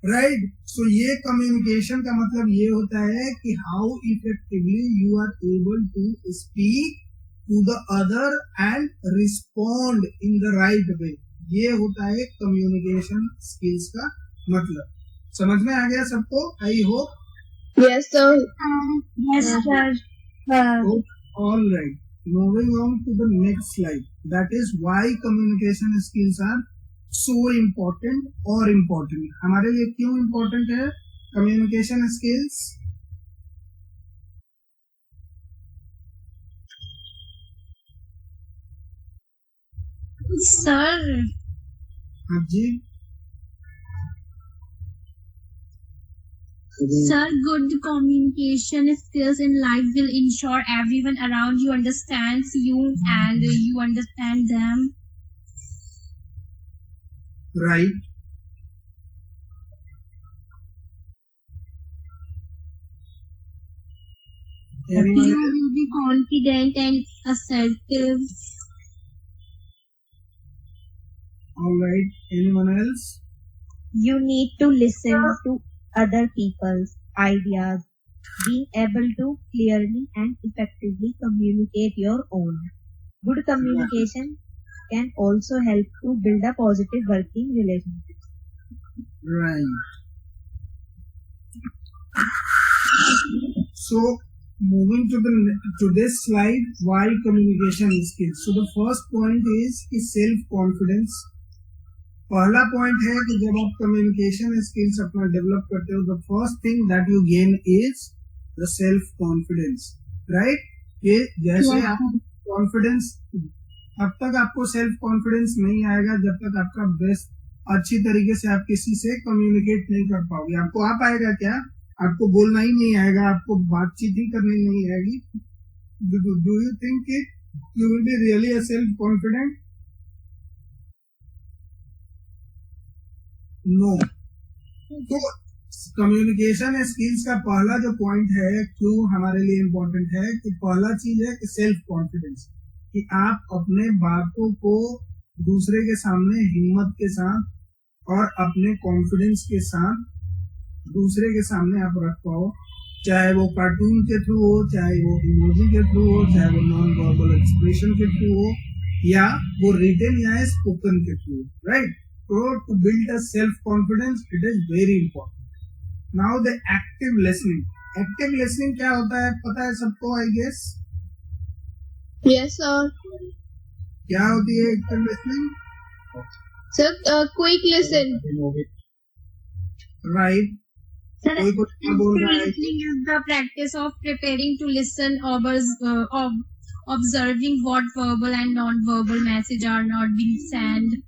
[SPEAKER 1] Right. So ये कम्युनिकेशन का मतलब ये होता है कि how effectively you are able to speak to the other and respond in the right way. ये होता है कम्युनिकेशन स्किल्स का मतलब. समझ में आ गया सबको, आई hope.
[SPEAKER 2] Yes, sir.
[SPEAKER 6] Yes, sir.
[SPEAKER 1] All right. Moving on to the next slide. That is why communication skills are so important or important. हमारे लिए क्यों important है communication skills?
[SPEAKER 6] Sir.
[SPEAKER 1] हाँ जी.
[SPEAKER 5] Sir, good communication skills in life will ensure everyone around you understands you and you understand them.
[SPEAKER 1] Right.
[SPEAKER 5] You will be confident and assertive.
[SPEAKER 1] All right. Anyone else?
[SPEAKER 3] You need to listen to other people's ideas, being able to clearly and effectively communicate your own. Good communication can also help to build a positive working relationship.
[SPEAKER 1] Right. So moving to this slide, why communication skills. So the first point is self confidence. पहला point है कि जब आप communication skills अपना develop करते हो, the first thing that you gain is the self confidence, right. कि जैसे आप कॉन्फिडेंस, अब तक आपको सेल्फ कॉन्फिडेंस नहीं आएगा जब तक आपका बेस्ट अच्छी तरीके से आप किसी से कम्युनिकेट नहीं कर पाओगे. आपको आ पाएगा क्या? आपको बोलना ही नहीं आएगा, आपको बातचीत ही करनी नहीं आएगी. Do you think you will be really a self confident? No. तो कम्युनिकेशन स्किल्स का पहला जो पॉइंट है, क्यों हमारे लिए इम्पोर्टेंट है, कि पहला चीज है कि सेल्फ कॉन्फिडेंस, कि आप अपने बातों को दूसरे के सामने हिम्मत के साथ और अपने कॉन्फिडेंस के साथ दूसरे के सामने आप रख पाओ, चाहे वो कार्टून के थ्रू हो, चाहे वो इमोजी के थ्रू हो, चाहे वो नॉन वर्बल एक्सप्रेशन के थ्रू हो, या वो रिटन या स्पोकन के through, right. So to build a self-confidence, it is very important. Now the active listening. Active listening क्या होता है पता है सबको, I guess?
[SPEAKER 2] Yes, sir.
[SPEAKER 1] क्या होती है active listening?
[SPEAKER 2] Sir, quick listen.
[SPEAKER 1] Right.
[SPEAKER 2] Sir,
[SPEAKER 1] कोई कुछ क्या बोल रहा है?
[SPEAKER 2] listening is the practice of preparing to listen, observing what verbal and non-verbal message are not being sent.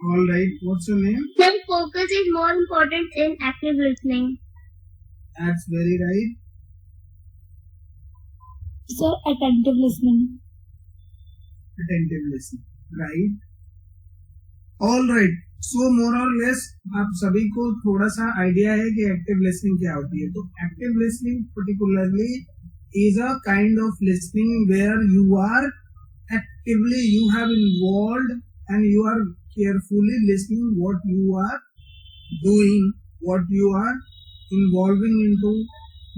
[SPEAKER 1] All right. What's your name?
[SPEAKER 6] Self-focus is more important in active listening.
[SPEAKER 1] That's very right.
[SPEAKER 5] Sir, attentive listening.
[SPEAKER 1] Attentive listening. Right. All right. So more or less आप सभी को थोड़ा सा idea है कि active listening क्या होती है. तो active listening particularly is a kind of listening where you are actively, you have involved and you are carefully listening what you are doing, what you are involving into,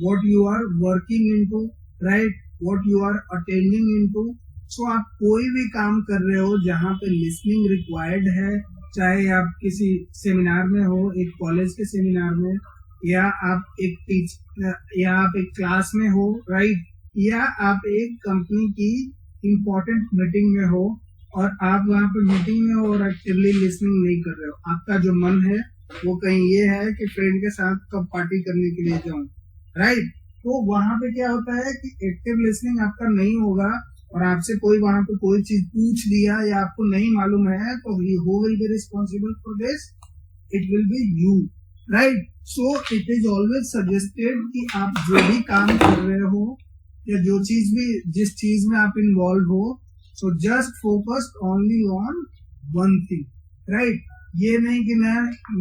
[SPEAKER 1] what you are working into, right, what you are attending into. So आप कोई भी काम कर रहे हो जहाँ पे listening required है, चाहे आप किसी सेमिनार में हो, एक कॉलेज के सेमिनार में, या आप एक क्लास में हो, राइट, या आप एक कंपनी की इम्पोर्टेंट मीटिंग में हो और आप वहाँ पे मीटिंग में हो और एक्टिवली लिसनिंग नहीं कर रहे हो. आपका जो मन है वो कहीं ये है कि फ्रेंड के साथ कब पार्टी करने के लिए जाऊं, राइट. तो वहाँ पे क्या होता है कि एक्टिव लिसनिंग आपका नहीं होगा और आपसे कोई वहाँ पे कोई चीज पूछ दिया या आपको नहीं मालूम है, तो who will be responsible for this? It will be you, right. So it is always suggested कि आप जो भी काम कर रहे हो या जिस चीज में आप इन्वॉल्व हो, so just focus only on one thing, right. ये नहीं कि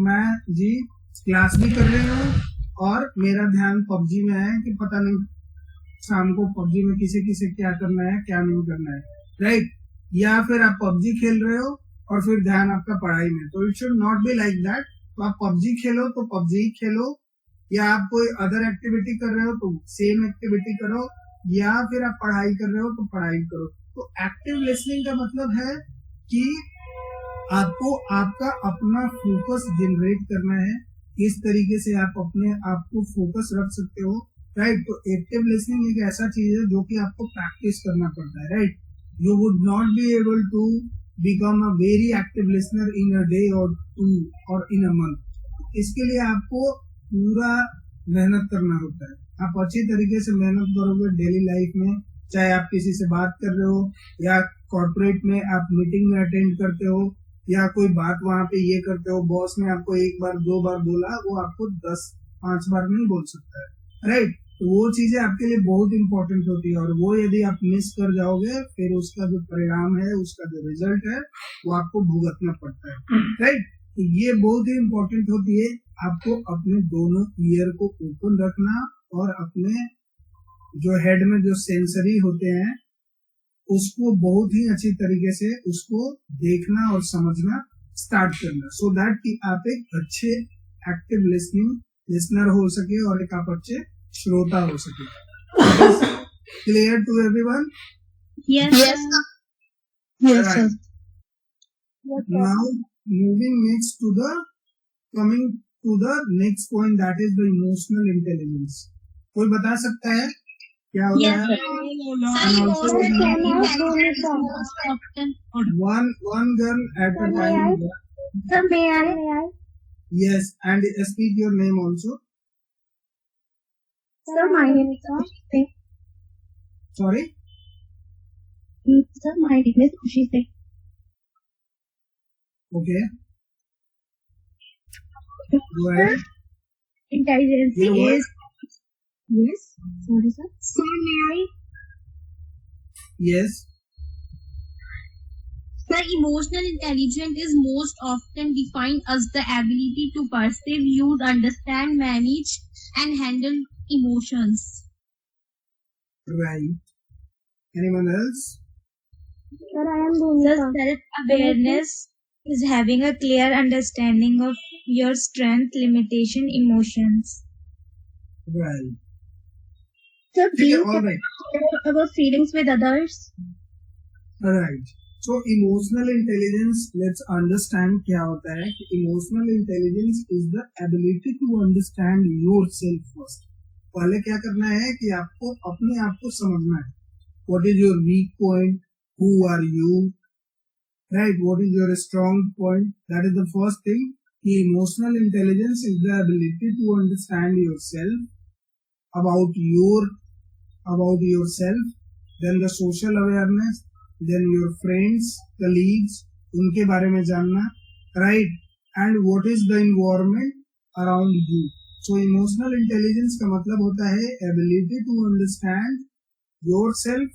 [SPEAKER 1] मैं जी क्लास भी कर रही हूँ और मेरा ध्यान पबजी में है कि पता नहीं शाम को पबजी में किसे क्या करना है क्या नहीं करना है, राइट. या फिर आप पबजी खेल रहे हो और फिर ध्यान आपका पढ़ाई में. तो it should not be like that. तो आप पबजी खेलो तो पबजी खेलो, या आप कोई अदर एक्टिविटी कर रहे हो तो सेम एक्टिविटी करो, या फिर आप पढ़ाई कर रहे हो तो पढ़ाई करो. तो एक्टिव लिसनिंग का मतलब है कि आपको आपका अपना फोकस जनरेट करना है, किस तरीके से आप अपने आप को फोकस रख सकते हो, राइट. तो एक्टिव लिसनिंग एक ऐसा चीज है जो कि आपको प्रैक्टिस करना पड़ता है, right. You would not be able to become a very active listener in a day और 2 और इन अ मंथ. इसके लिए आपको पूरा मेहनत करना होता है. आप अच्छी तरीके से मेहनत करोगे डेली लाइफ में, चाहे आप किसी से बात कर रहे हो या कॉर्पोरेट में आप मीटिंग में अटेंड करते हो या कोई बात वहां पे ये करते हो, बॉस ने आपको 1 बार 2 बार बोला, वो आपको 5 बार नहीं बोल सकता है, राइट. तो वो चीजें आपके लिए बहुत इंपॉर्टेंट होती है और वो यदि आप मिस कर जाओगे फिर उसका जो परिणाम है, उसका जो रिजल्ट है वो आपको भुगतना पड़ता है, राइट. तो ये बहुत ही इंपॉर्टेंट होती है. आपको अपने दोनों ईयर को ओपन रखना और अपने जो हेड में जो सेंसरी होते हैं उसको बहुत ही अच्छी तरीके से उसको देखना और समझना स्टार्ट करना, सो दैट कि आप एक अच्छे एक्टिव लिसनिंग लिसनर हो सके और एक आप अच्छे श्रोता हो सके. Clear to everyone?
[SPEAKER 3] Yes,
[SPEAKER 2] Yes,
[SPEAKER 3] sir.
[SPEAKER 1] Right. Now moving next to the coming to the next point, that is the emotional intelligence. कोई बता सकता है क्या होता
[SPEAKER 3] Yes,
[SPEAKER 1] है?
[SPEAKER 3] sir.
[SPEAKER 1] And also
[SPEAKER 3] Often.
[SPEAKER 1] one girl at a time.
[SPEAKER 6] Sir, may I?
[SPEAKER 1] Yes, and speak your name also.
[SPEAKER 6] Sir, my name is Khushi.
[SPEAKER 1] Sorry.
[SPEAKER 6] Sir, my name is Khushi Singh.
[SPEAKER 1] Okay. Go ahead.
[SPEAKER 6] Intelligence
[SPEAKER 1] Your word.
[SPEAKER 6] is. Yes. Sorry, sir. Sir, may I?
[SPEAKER 1] Yes.
[SPEAKER 3] The emotional intelligence is most often defined as the ability to perceive, use, understand, manage, and handle emotions.
[SPEAKER 1] Right. Anyone else?
[SPEAKER 6] Sir, I am Bhumika.
[SPEAKER 3] Self-awareness is having a clear understanding of your strength, limitation, emotions.
[SPEAKER 1] Right.
[SPEAKER 6] Sir, being
[SPEAKER 1] All right.
[SPEAKER 6] our feelings with others.
[SPEAKER 1] Right. So emotional intelligence, let's understand क्या होता है. Emotional intelligence is the ability to understand yourself first. पहले क्या करना है कि आपको अपने आप को समझना है. What is your weak point? Who are you? Right? What is your strong point? That is the first thing. The emotional intelligence is the ability to understand yourself, about yourself. Then the social awareness. Then your friends, colleagues, उनके बारे में जानना, right? And what is the environment around you? So emotional intelligence का मतलब होता है ability to understand yourself,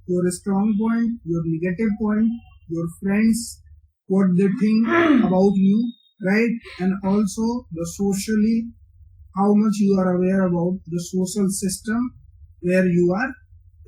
[SPEAKER 1] your strong point, your negative point, your friends, what they think about you, right? And also the socially, how much you are aware about the social system where you are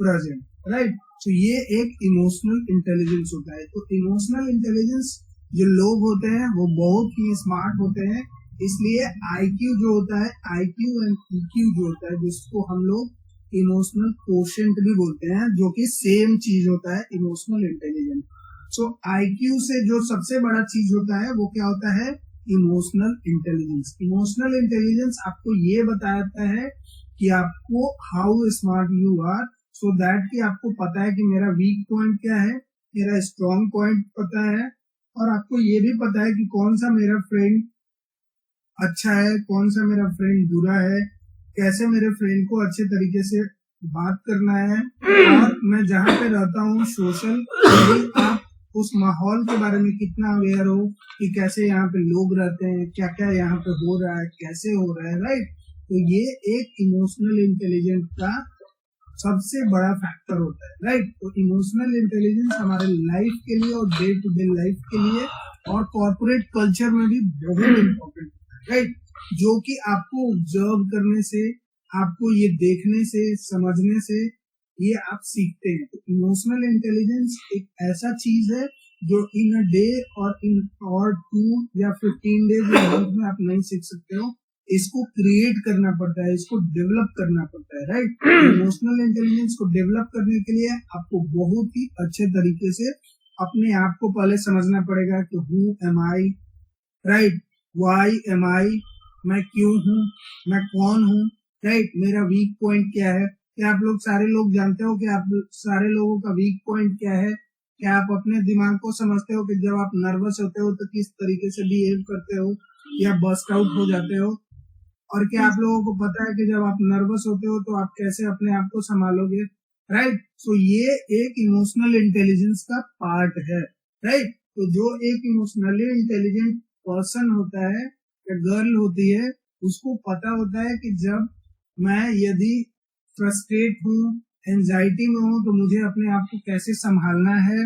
[SPEAKER 1] present, right? तो ये एक emotional intelligence होता है. तो emotional intelligence जो लोग होते हैं वो बहुत ही स्मार्ट होते हैं, इसलिए आईक्यू जो होता है, आईक्यू एंड ईक्यू जो होता है, जिसको हम लोग इमोशनल कोशेंट भी बोलते हैं, जो कि सेम चीज होता है इमोशनल इंटेलिजेंस. सो आईक्यू से जो सबसे बड़ा चीज होता है वो क्या होता है? Emotional intelligence. इमोशनल इंटेलिजेंस आपको ये बताता है कि आपको how smart you are, so that कि आपको पता है कि मेरा वीक पॉइंट क्या है, मेरा स्ट्रॉन्ग पॉइंट पता है, और आपको ये भी पता है कि कौन सा मेरा फ्रेंड अच्छा है, कौन सा मेरा फ्रेंड बुरा है, कैसे मेरे फ्रेंड को अच्छे तरीके से बात करना है, और मैं जहाँ पे रहता हूँ सोशल, आप उस माहौल के बारे में कितना अवेयर हो कि कैसे यहाँ पे लोग रहते हैं, क्या क्या यहाँ पे हो रहा है, कैसे हो रहा है, राइट? तो ये एक इमोशनल इंटेलिजेंस का सबसे बड़ा फैक्टर होता है, राइट? तो इमोशनल इंटेलिजेंस हमारे लाइफ के लिए और डे टू डे लाइफ के लिए और कॉर्पोरेट कल्चर में भी बहुत इम्पोर्टेंट होता है, राइट? जो कि आपको ऑब्जर्व करने से, आपको ये देखने से, समझने से ये आप सीखते हैं. तो इमोशनल इंटेलिजेंस एक ऐसा चीज है जो इन अ डे और 2 या 15 डेज या मंथ में आप नहीं सीख सकते हो. इसको क्रिएट करना पड़ता है, इसको डेवलप करना पड़ता है, राइट? इमोशनल इंटेलिजेंस को डेवलप करने के लिए आपको बहुत ही अच्छे तरीके से अपने आप को पहले समझना पड़ेगा कि who am I, right? Why am I, मैं क्यों हूँ, मैं कौन हूँ, राइट? मेरा वीक पॉइंट क्या है? क्या आप लोग सारे लोग जानते हो कि आप सारे लोगों का वीक पॉइंट क्या है? क्या आप अपने दिमाग को समझते हो कि जब आप नर्वस होते हो तो किस तरीके से बिहेव करते हो या बस्ट आउट हो जाते हो? और क्या आप लोगों को पता है कि जब आप नर्वस होते हो तो आप कैसे अपने आप को संभालोगे, राइट? सो ये एक इमोशनल इंटेलिजेंस का पार्ट है, राइट? तो जो एक इमोशनली इंटेलिजेंट पर्सन होता है या गर्ल होती है, उसको पता होता है कि जब मैं यदि फ्रस्ट्रेट हूँ, एंजाइटी में हूँ, तो मुझे अपने आप को कैसे संभालना है,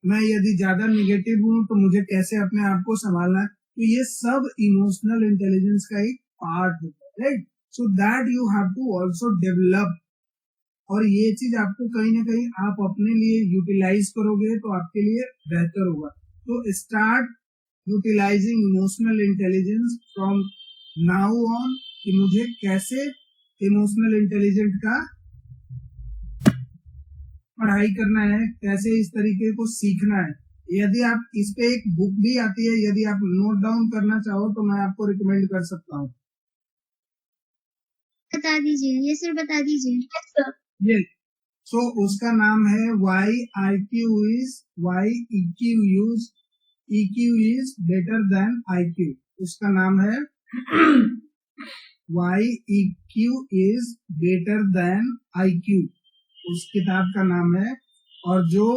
[SPEAKER 1] मैं यदि ज्यादा निगेटिव हूँ तो मुझे कैसे अपने आप को संभालना है. तो ये सब इमोशनल इंटेलिजेंस का एक पार्ट होता है, right? So that you have to also develop, और ये चीज आपको कहीं ना कहीं आप अपने लिए यूटिलाइज करोगे तो आपके लिए बेहतर होगा. तो start utilising emotional intelligence from now on, कि मुझे कैसे इमोशनल इंटेलिजेंट का पढ़ाई करना है, कैसे इस तरीके को सीखना है। यदि आप इस पे एक बुक भी आती है, यदि आप नोट डाउन करना चाहो तो मैं आपको रिकमेंड कर सकता हूँ।
[SPEAKER 6] बता दीजिए। ये सर बता दीजिए।
[SPEAKER 1] ये सो उसका नाम है why EQ is better than IQ। उसका नाम है why EQ is better than IQ, उस किताब का नाम है। और जो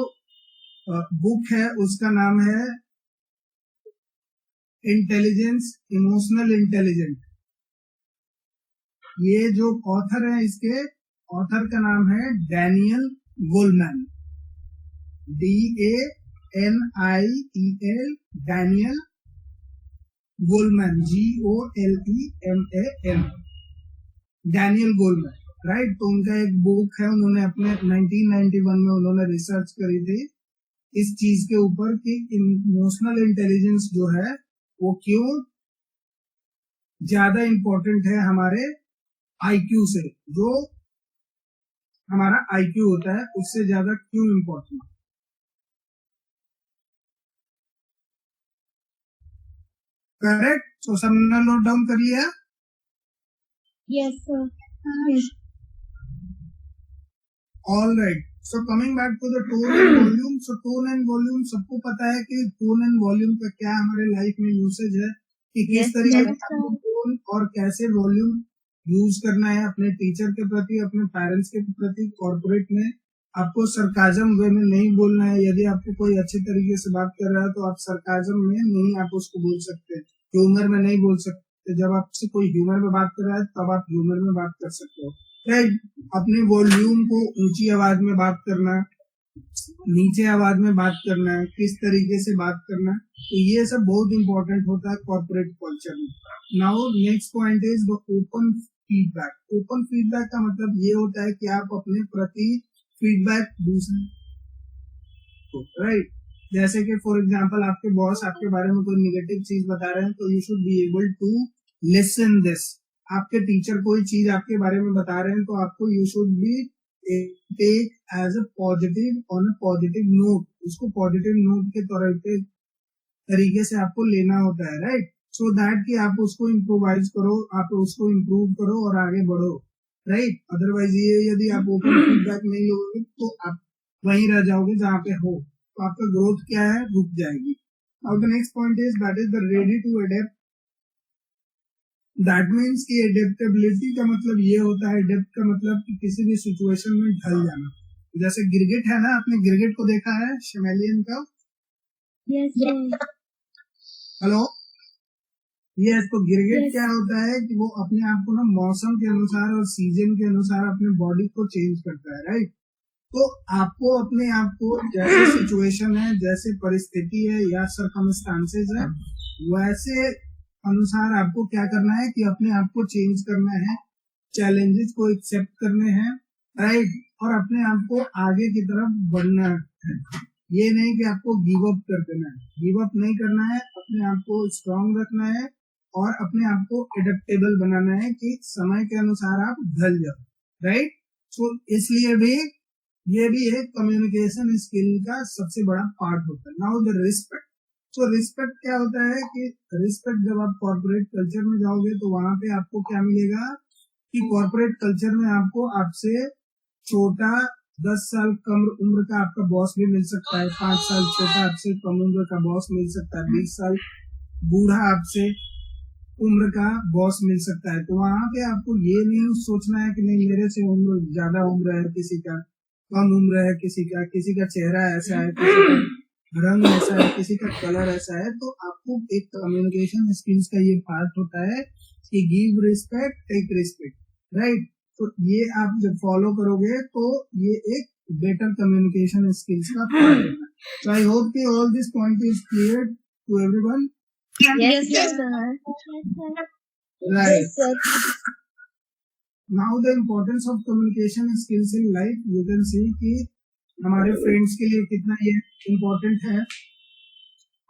[SPEAKER 1] बुक है उसका नाम है इंटेलिजेंस, इमोशनल इंटेलिजेंट। ये जो ऑथर है, इसके ऑथर का नाम है Daniel Goleman, DANIEL, Daniel Goleman, GOLEMAN, Daniel Goleman, right. तो उनका एक बुक है, उन्होंने अपने 1991 में उन्होंने रिसर्च करी थी इस चीज के ऊपर कि इमोशनल इंटेलिजेंस जो है वो क्यों ज्यादा इम्पोर्टेंट है हमारे IQ से, जो हमारा IQ होता है उससे ज्यादा क्यों इम्पोर्टेंट। करेक्ट। सो सबने नोट डाउन कर लिया?
[SPEAKER 5] Yes, sir.
[SPEAKER 1] All right. So coming back to the tone and volume. So tone and volume सबको पता है कि टोन एंड वॉल्यूम का क्या हमारे लाइफ में यूसेज है, कि किस
[SPEAKER 3] Yes,
[SPEAKER 1] तरीके
[SPEAKER 3] yes,
[SPEAKER 1] से टोन और कैसे वॉल्यूम यूज करना है अपने टीचर के प्रति, अपने पेरेंट्स के प्रति। कॉर्पोरेट में आपको सरकाजम वे में नहीं बोलना है। यदि आपको कोई अच्छे तरीके से बात कर रहा है तो आप सरकाजम में नहीं आप उसको बोल सकते, ह्यूमर में नहीं बोल सकते। जब आपसे कोई ह्यूमर में बात कर रहा है तब आप ह्यूमर में बात कर सकते हो, राइट। अपने वॉल्यूम को ऊंची आवाज में बात करना, नीचे आवाज में बात करना है, किस तरीके से बात करना है, तो ये सब बहुत इंपॉर्टेंट होता है कॉर्पोरेट कल्चर में। Now next point is the open feedback. Open feedback का मतलब ये होता है कि आप अपने प्रति फीडबैक दूसरे, राइट। जैसे कि फॉर एग्जांपल आपके बॉस आपके बारे में कोई नेगेटिव चीज बता रहे हैं तो you should be able to listen this. आपके टीचर कोई चीज आपके बारे में बता रहे हैं तो आपको you should be take as a positive on a positive note, उसको पॉजिटिव नोट के तरीके से आपको लेना होता है, राइट। सो दैट कि आप उसको इम्प्रोवाइज करो, आप उसको इम्प्रूव करो और आगे बढ़ो, राइट। अदरवाइज ये यदि आप ओपन फीडबैक नहीं लोगे तो आप वहीं रह जाओगे जहाँ पे हो, तो आपका ग्रोथ क्या है, रुक जाएगी। Now the next point is that is the ready to adapt. That means कि एडेप्टेबिलिटी का मतलब ये होता है, एडेप्ट का मतलब कि किसी भी सिचुएशन में ढल जाना। जैसे गिरगिट है ना, आपने गिरगिट को देखा है, शमेलियन का?
[SPEAKER 5] Yes, sir.
[SPEAKER 1] Hello, yes. तो गिरगिट
[SPEAKER 5] Yes.
[SPEAKER 1] क्या होता है कि वो अपने आप को ना मौसम के अनुसार और सीजन के अनुसार अपने बॉडी को चेंज करता है, राइट। तो आपको अपने आप को जैसे सिचुएशन है, जैसे परिस्थिति है या सरकमस्टांसेस है, वैसे अनुसार आपको क्या करना है कि अपने आप को चेंज करना है, चैलेंजेस को एक्सेप्ट करने हैं, राइट। और अपने आप को आगे की तरफ बढ़ना है। ये नहीं कि आपको गिव अप कर देना है, गिव अप नहीं करना है, अपने आप को स्ट्रांग रखना है और अपने आप को एडेप्टेबल बनाना है कि समय के अनुसार आप ढल जाओ, राइट। सो इसलिए भी ये भी एक कम्युनिकेशन स्किल का सबसे बड़ा पार्ट होता है। Now the respect. So respect क्या होता है कि रिस्पेक्ट जब आप कॉर्पोरेट कल्चर में जाओगे तो वहां पे आपको क्या मिलेगा कि कॉर्पोरेट कल्चर में आपको आपसे छोटा 10 साल कम उम्र का आपका बॉस भी मिल सकता है, 5 साल छोटा आपसे कम उम्र का बॉस मिल सकता है, 20 साल बूढ़ा आपसे उम्र का बॉस मिल सकता है। तो वहां पे आपको ये नहीं सोचना है कि नहीं मेरे से उम्र ज्यादा उम्र है, किसी का कम उम्र है, किसी का चेहरा ऐसा है, किसी का रंग ऐसा है, किसी का कलर ऐसा है। तो आपको एक कम्युनिकेशन स्किल्स का ये पार्ट होता है कि give respect, take respect, right. तो ये आप जब फॉलो करोगे तो ये एक बेटर कम्युनिकेशन स्किल्स का पार्ट है। सो आई होप कि all this point is clear to everyone.
[SPEAKER 3] Yes,
[SPEAKER 6] Yes,
[SPEAKER 3] sir.
[SPEAKER 6] sir.
[SPEAKER 1] Right. Now the importance of communication skills in life. You can see कि हमारे friends के लिए कितना ये important है,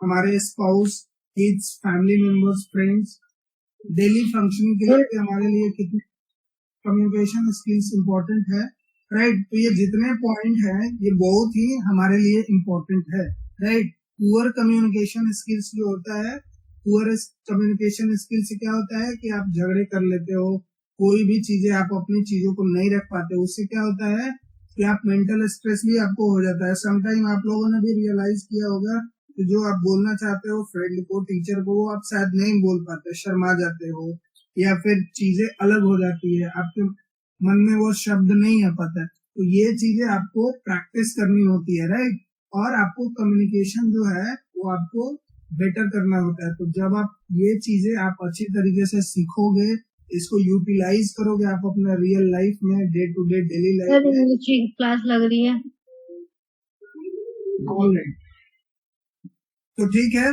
[SPEAKER 1] हमारे spouse, kids, family members, friends, daily functioning के लिए हमारे लिए कितनी कम्युनिकेशन स्किल्स इम्पोर्टेंट है, राइट। तो ये जितने पॉइंट है ये बहुत ही हमारे लिए इम्पोर्टेंट है, राइट। पुअर कम्युनिकेशन स्किल्स जो होता है, पुअर कम्युनिकेशन स्किल से क्या होता है कि आप झगड़े कर लेते हो, कोई भी चीजें आप अपनी चीजों को नहीं रख पाते, उससे क्या होता है कि आप मेंटल स्ट्रेस भी आपको हो जाता है। समटाइम आप लोगों ने भी रियलाइज किया होगा कि जो आप बोलना चाहते हो फ्रेंड को, टीचर को, वो आप शायद नहीं बोल पाते, शर्मा जाते हो, या फिर चीजें अलग हो जाती है, आपके मन में वो शब्द नहीं आ पाता। तो ये चीजें आपको प्रैक्टिस करनी होती है, राइट। और आपको कम्युनिकेशन जो है वो आपको बेटर करना होता है। तो जब आप ये चीजें आप अच्छी तरीके से सीखोगे, इसको यूटिलाइज करोगे आप अपना रियल लाइफ में, day to day daily life में।
[SPEAKER 3] इंग्लिश की क्लास लग रही है।
[SPEAKER 1] ऑलराइट, तो ठीक है।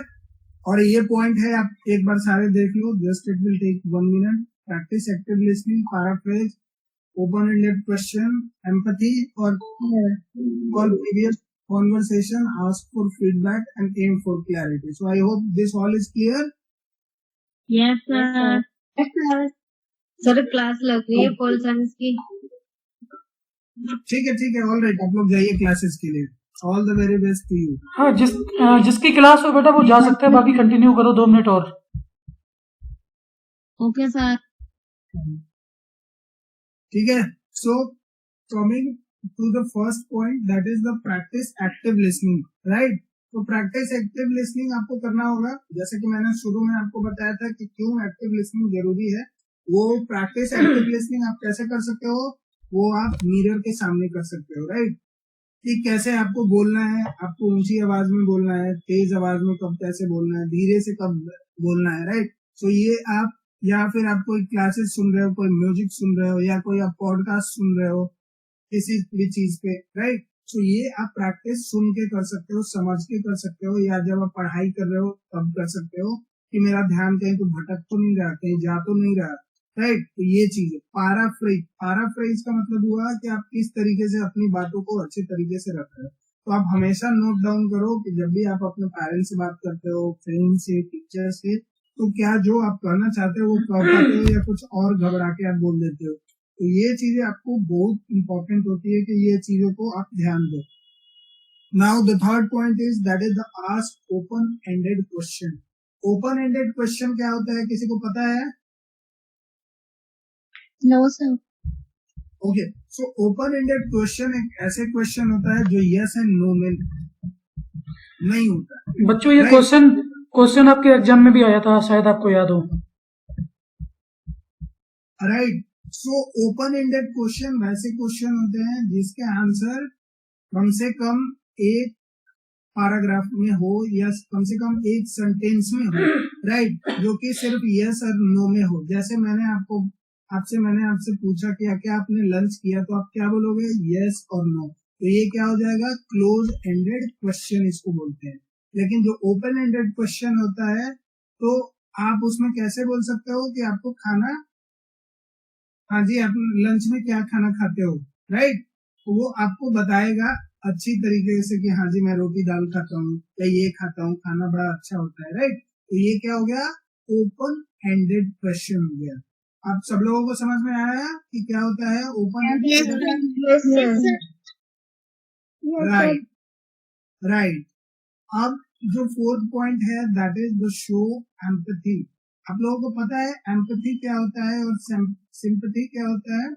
[SPEAKER 1] और ये पॉइंट है, आप एक बार सारे देख लो, just it will take 1 minute. Practice active listening, paraphrase, open ended question, empathy और previous conversation, ask for feedback and aim for clarity. So I hope this all is clear.
[SPEAKER 3] Yes sir. Sir class लग रही है pol science की।
[SPEAKER 1] ठीक है, all right, आप लोग जाइए क्लासेस के लिए। All the very best to you.
[SPEAKER 4] हाँ, जिसकी क्लास हो बेटा वो जा सकते हैं, बाकी कंटिन्यू करो 2 मिनट और।
[SPEAKER 3] Okay sir.
[SPEAKER 1] ठीक है, so coming to the first point, that is the practice active listening, right? तो practice active listening आपको करना होगा, जैसे कि मैंने शुरू में आपको बताया था कि क्यों active listening जरूरी है। वो practice active listening आप कैसे कर सकते हो, वो आप मिरर के सामने कर सकते हो, राइट। कि कैसे आपको बोलना है, आपको ऊंची आवाज में बोलना है, तेज आवाज में कब कैसे बोलना है, धीरे से कब बोलना है, राइट। तो ये आप, या फिर आप कोई क्लासेस सुन रहे हो, कोई म्यूजिक सुन रहे हो, या कोई आप पॉडकास्ट सुन रहे हो किसी भी चीज पे, राइट। तो ये आप प्रैक्टिस सुन के कर सकते हो, समझ के कर सकते हो, या जब आप पढ़ाई कर रहे हो तब कर सकते हो कि मेरा ध्यान कहीं तो भटक तो नहीं रहा, कहीं जा तो नहीं रहा, राइट। तो ये चीज है पैराफ्रेज का मतलब हुआ कि आप किस तरीके से अपनी बातों को अच्छे तरीके से रख रहे हो। तो आप हमेशा नोट डाउन करो कि जब भी आप अपने पेरेंट्स से बात करते हो, फ्रेंड से, टीचर से, तो क्या जो आप कहना चाहते हो वो कह पाते हो या कुछ और घबरा के आप बोल देते हो। तो ये चीजें आपको बहुत इंपॉर्टेंट होती है कि ये चीजों को आप ध्यान दो। Now the third point is that is the ask open ended question. Open ended question क्या होता है, किसी को पता है?
[SPEAKER 2] No sir.
[SPEAKER 1] Okay, so open ended question एक ऐसे क्वेश्चन होता है जो यस एंड नो में नहीं होता है।
[SPEAKER 4] बच्चों ये क्वेश्चन आपके एग्जाम में भी आया था, शायद आपको याद हो।
[SPEAKER 1] राइट, सो ओपन एंडेड क्वेश्चन वैसे क्वेश्चन होते हैं जिसके आंसर कम से कम एक पैराग्राफ में हो या कम से कम एक सेंटेंस में हो, राइट, जो कि सिर्फ यस और नो में हो। जैसे मैंने आपसे पूछा कि क्या आपने लंच किया, तो आप क्या बोलोगे? यस और नो। तो ये क्या हो जाएगा? क्लोज एंडेड क्वेश्चन इसको बोलते हैं। लेकिन जो ओपन एंडेड क्वेश्चन होता है तो आप उसमें कैसे बोल सकते हो कि आपको खाना, हाँ जी, आप लंच में क्या खाना खाते हो, राइट। तो वो आपको बताएगा अच्छी तरीके से कि हाँ जी मैं रोटी दाल खाता हूँ या ये खाता हूँ, खाना बड़ा अच्छा होता है, राइट। तो ये क्या हो गया? ओपन एंडेड क्वेश्चन हो गया। आप सब लोगों को समझ में आया कि क्या होता है ओपन एंडेड? राइट। अब जो फोर्थ पॉइंट है that is the show empathy. आप लोगों को पता है एम्पैथी क्या होता है और सिंपैथी क्या होता है?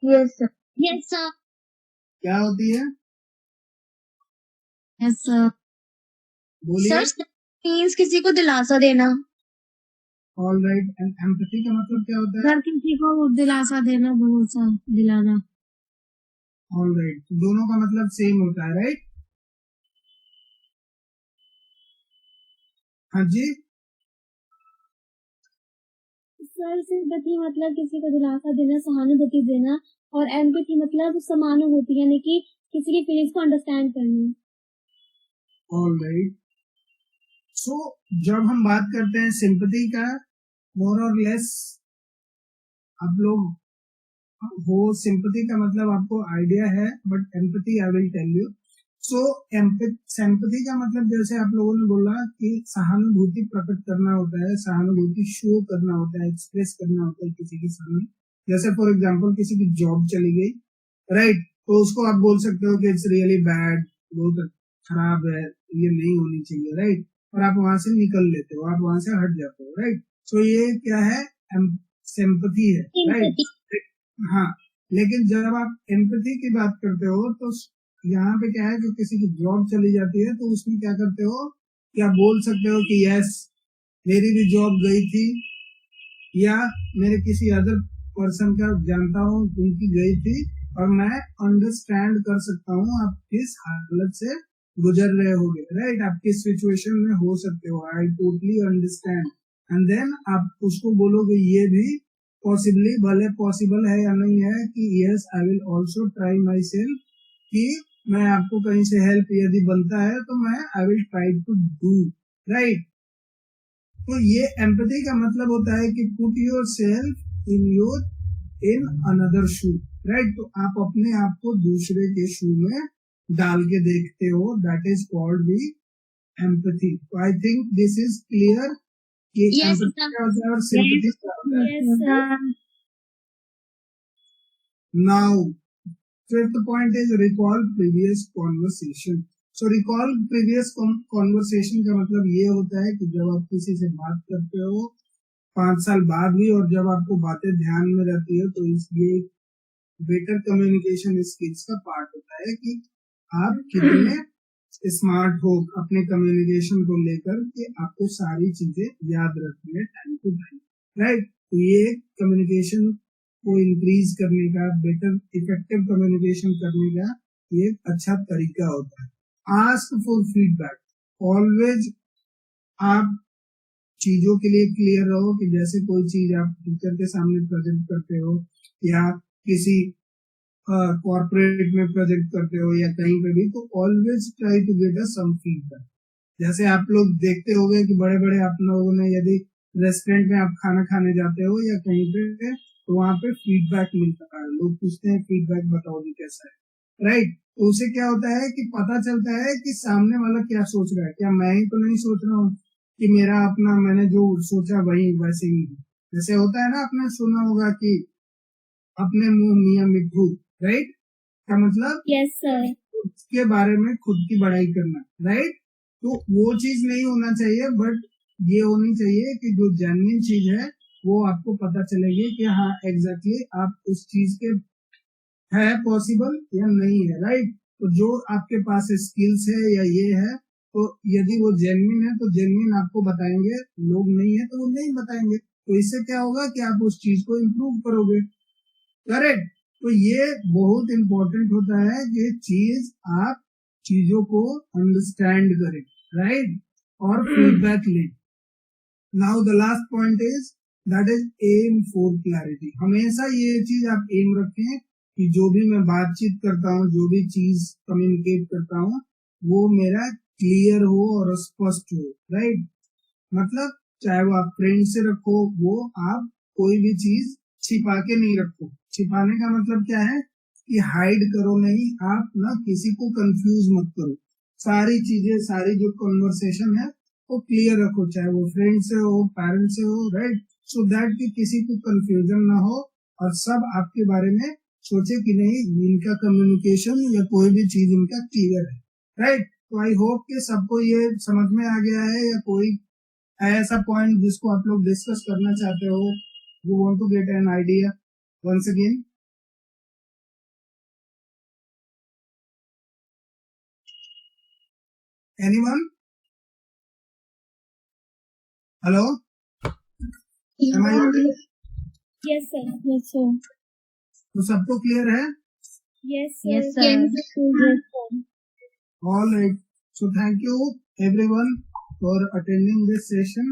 [SPEAKER 2] Yes sir. Yes sir.
[SPEAKER 1] क्या होती है?
[SPEAKER 2] Yes sir.
[SPEAKER 1] बोलिए।
[SPEAKER 2] सर मीन्स किसी को दिलासा देना।
[SPEAKER 1] ऑल राइट, एंड एम्पैथी का मतलब क्या होता है?
[SPEAKER 2] सर किसी को दिलासा देना, भरोसा दिलाना।
[SPEAKER 1] ऑल राइट, दोनों का मतलब सेम होता है, राइट। हाँ जी
[SPEAKER 5] सर, सिंपैथी मतलब किसी को दिलासा देना, सहानुभूति देना, और एम्पैथी मतलब समानुभूति, यानी कि किसी की फीलिंग्स को अंडरस्टैंड करना।
[SPEAKER 1] ऑल राइट, सो जब हम बात करते हैं सिंपैथी का, मोर और लेस आप लोग हो, सिंपैथी का मतलब आपको आइडिया है, but empathy I will tell you. So sympathy का मतलब जैसे आप लोगों ने बोला कि सहानुभूति प्रकट करना होता है, सहानुभूति शो करना होता है, एक्सप्रेस करना होता है किसी के सामने। जैसे फॉर एग्जांपल किसी की जॉब चली गई, राइट, तो उसको आप बोल सकते हो कि इट्स रियली बैड, बहुत खराब है, ये नहीं होनी चाहिए, राइट, और आप वहां से निकल लेते हो, आप वहां से हट जाते हो, राइट। सो ये क्या है, सिंपैथी है, राइट। हाँ, लेकिन जब आप एम्पैथी की बात करते हो तो यहाँ पे क्या है कि किसी की जॉब चली जाती है तो उसमें क्या करते हो, क्या बोल सकते हो कि यस मेरी भी जॉब गई थी, या मेरे किसी अदर पर्सन का जानता हूँ उनकी गई थी, और मैं अंडरस्टैंड कर सकता हूँ आप किस हालत से गुजर रहे होगे, राइट, आप किस सिचुएशन में हो सकते हो, I totally understand. And then आप उसको बोलोगे ये भी पॉसिबली, भले पॉसिबल है या नहीं है, कि yes I will also try my self, कि मैं आपको कहीं से हेल्प यदि बनता है तो मैं I will try to do, right. तो ये एम्पैथी का मतलब होता है कि put your self in another shoe, right. तो आप अपने आप को दूसरे के शू में डाल के देखते हो, that is called the empathy. तो I think this is clear कि एम्पैथी क्या होता है और सिंपैथी क्या होता है। Now fifth point is recall previous conversation. So recall previous conversation का मतलब ये होता है कि जब आप किसी से बात करते हो 5 साल बाद भी, और जब आपको बातें ध्यान में रहती है, तो ये बेटर कम्युनिकेशन स्किल्स का पार्ट होता है कि आप कितने स्मार्ट हो अपने कम्युनिकेशन को लेकर, कि आपको सारी चीजें याद रखनी है टाइम टू टाइम, राइट। तो ये कम्युनिकेशन को इंक्रीज करने का, बेटर इफेक्टिव कम्युनिकेशन करने का ये अच्छा तरीका होता है। आस्क फॉर फीडबैक, ऑलवेज आप चीजों के लिए क्लियर रहो, कि जैसे कोई चीज आप टीचर के सामने प्रेजेंट करते हो, या किसी कॉर्पोरेट में प्रेजेंट करते हो, या कहीं पे भी, तो always try to get some feedback. जैसे आप लोग देखते होंगे कि बड़े बड़े आप लोगों ने यदि रेस्टोरेंट में आप खाना खाने जाते हो या कहीं पे, तो वहां पे फीडबैक मिलता है, लोग पूछते हैं फीडबैक बताओ जी कैसा है, राइट। तो उसे क्या होता है कि पता चलता है कि सामने वाला क्या सोच रहा है, क्या मैं ही तो नहीं सोच रहा हूँ कि मेरा अपना मैंने जो सोचा वही वैसे ही, जैसे होता है ना, आपने सुना होगा कि अपने मुंह मियां मिट्ठू, राइट, का मतलब
[SPEAKER 5] यस सर,
[SPEAKER 1] उसके बारे में खुद की बड़ाई करना, राइट। तो वो चीज नहीं होना चाहिए, बट ये होनी चाहिए कि जो जेन्युइन चीज है वो आपको पता चलेगी कि हाँ एग्जैक्टली आप उस चीज के है पॉसिबल या नहीं है, राइट। तो जो आपके पास स्किल्स है या ये है, तो यदि वो जेन्युइन है तो जेन्युइन आपको बताएंगे, लोग नहीं है तो वो नहीं बताएंगे, तो इससे क्या होगा कि आप उस चीज को इम्प्रूव करोगे, करेक्ट। तो ये बहुत इंपॉर्टेंट होता है कि चीज आप चीजों को अंडरस्टैंड करें, राइट, और फीडबैक लें। Now the last point is that is aim for clarity. हमेशा ये चीज आप एम रखें कि जो भी मैं बातचीत करता हूँ, जो भी चीज कम्युनिकेट करता हूँ, वो मेरा क्लियर हो और स्पष्ट हो, राइट। मतलब चाहे वो आप फ्रेंड से रखो, वो आप कोई भी चीज छिपा के नहीं रखो। छिपाने का मतलब क्या है कि हाइड करो नहीं, आप ना किसी को कंफ्यूज मत करो, सारी चीजें, सारी जो कन्वर्सेशन है वो क्लियर रखो, चाहे वो फ्रेंड से हो, पेरेंट से हो, राइट, सो दैट कि किसी को कंफ्यूजन ना हो और सब आपके बारे में सोचे कि नहीं इनका कम्युनिकेशन या कोई भी चीज इनका क्लियर है, राइट। तो आई होप कि सबको ये समझ में आ गया है, या कोई ऐसा पॉइंट जिसको आप लोग डिस्कस करना चाहते हो, you want to get an idea once again. Anyone? Hello, am I audible?
[SPEAKER 5] yes sir,
[SPEAKER 6] Yes, sir.
[SPEAKER 1] तो सबको क्लियर है?
[SPEAKER 5] yes sir,
[SPEAKER 3] Yes, sir.
[SPEAKER 6] Yes, sir.
[SPEAKER 1] All right. So thank you everyone for attending this session.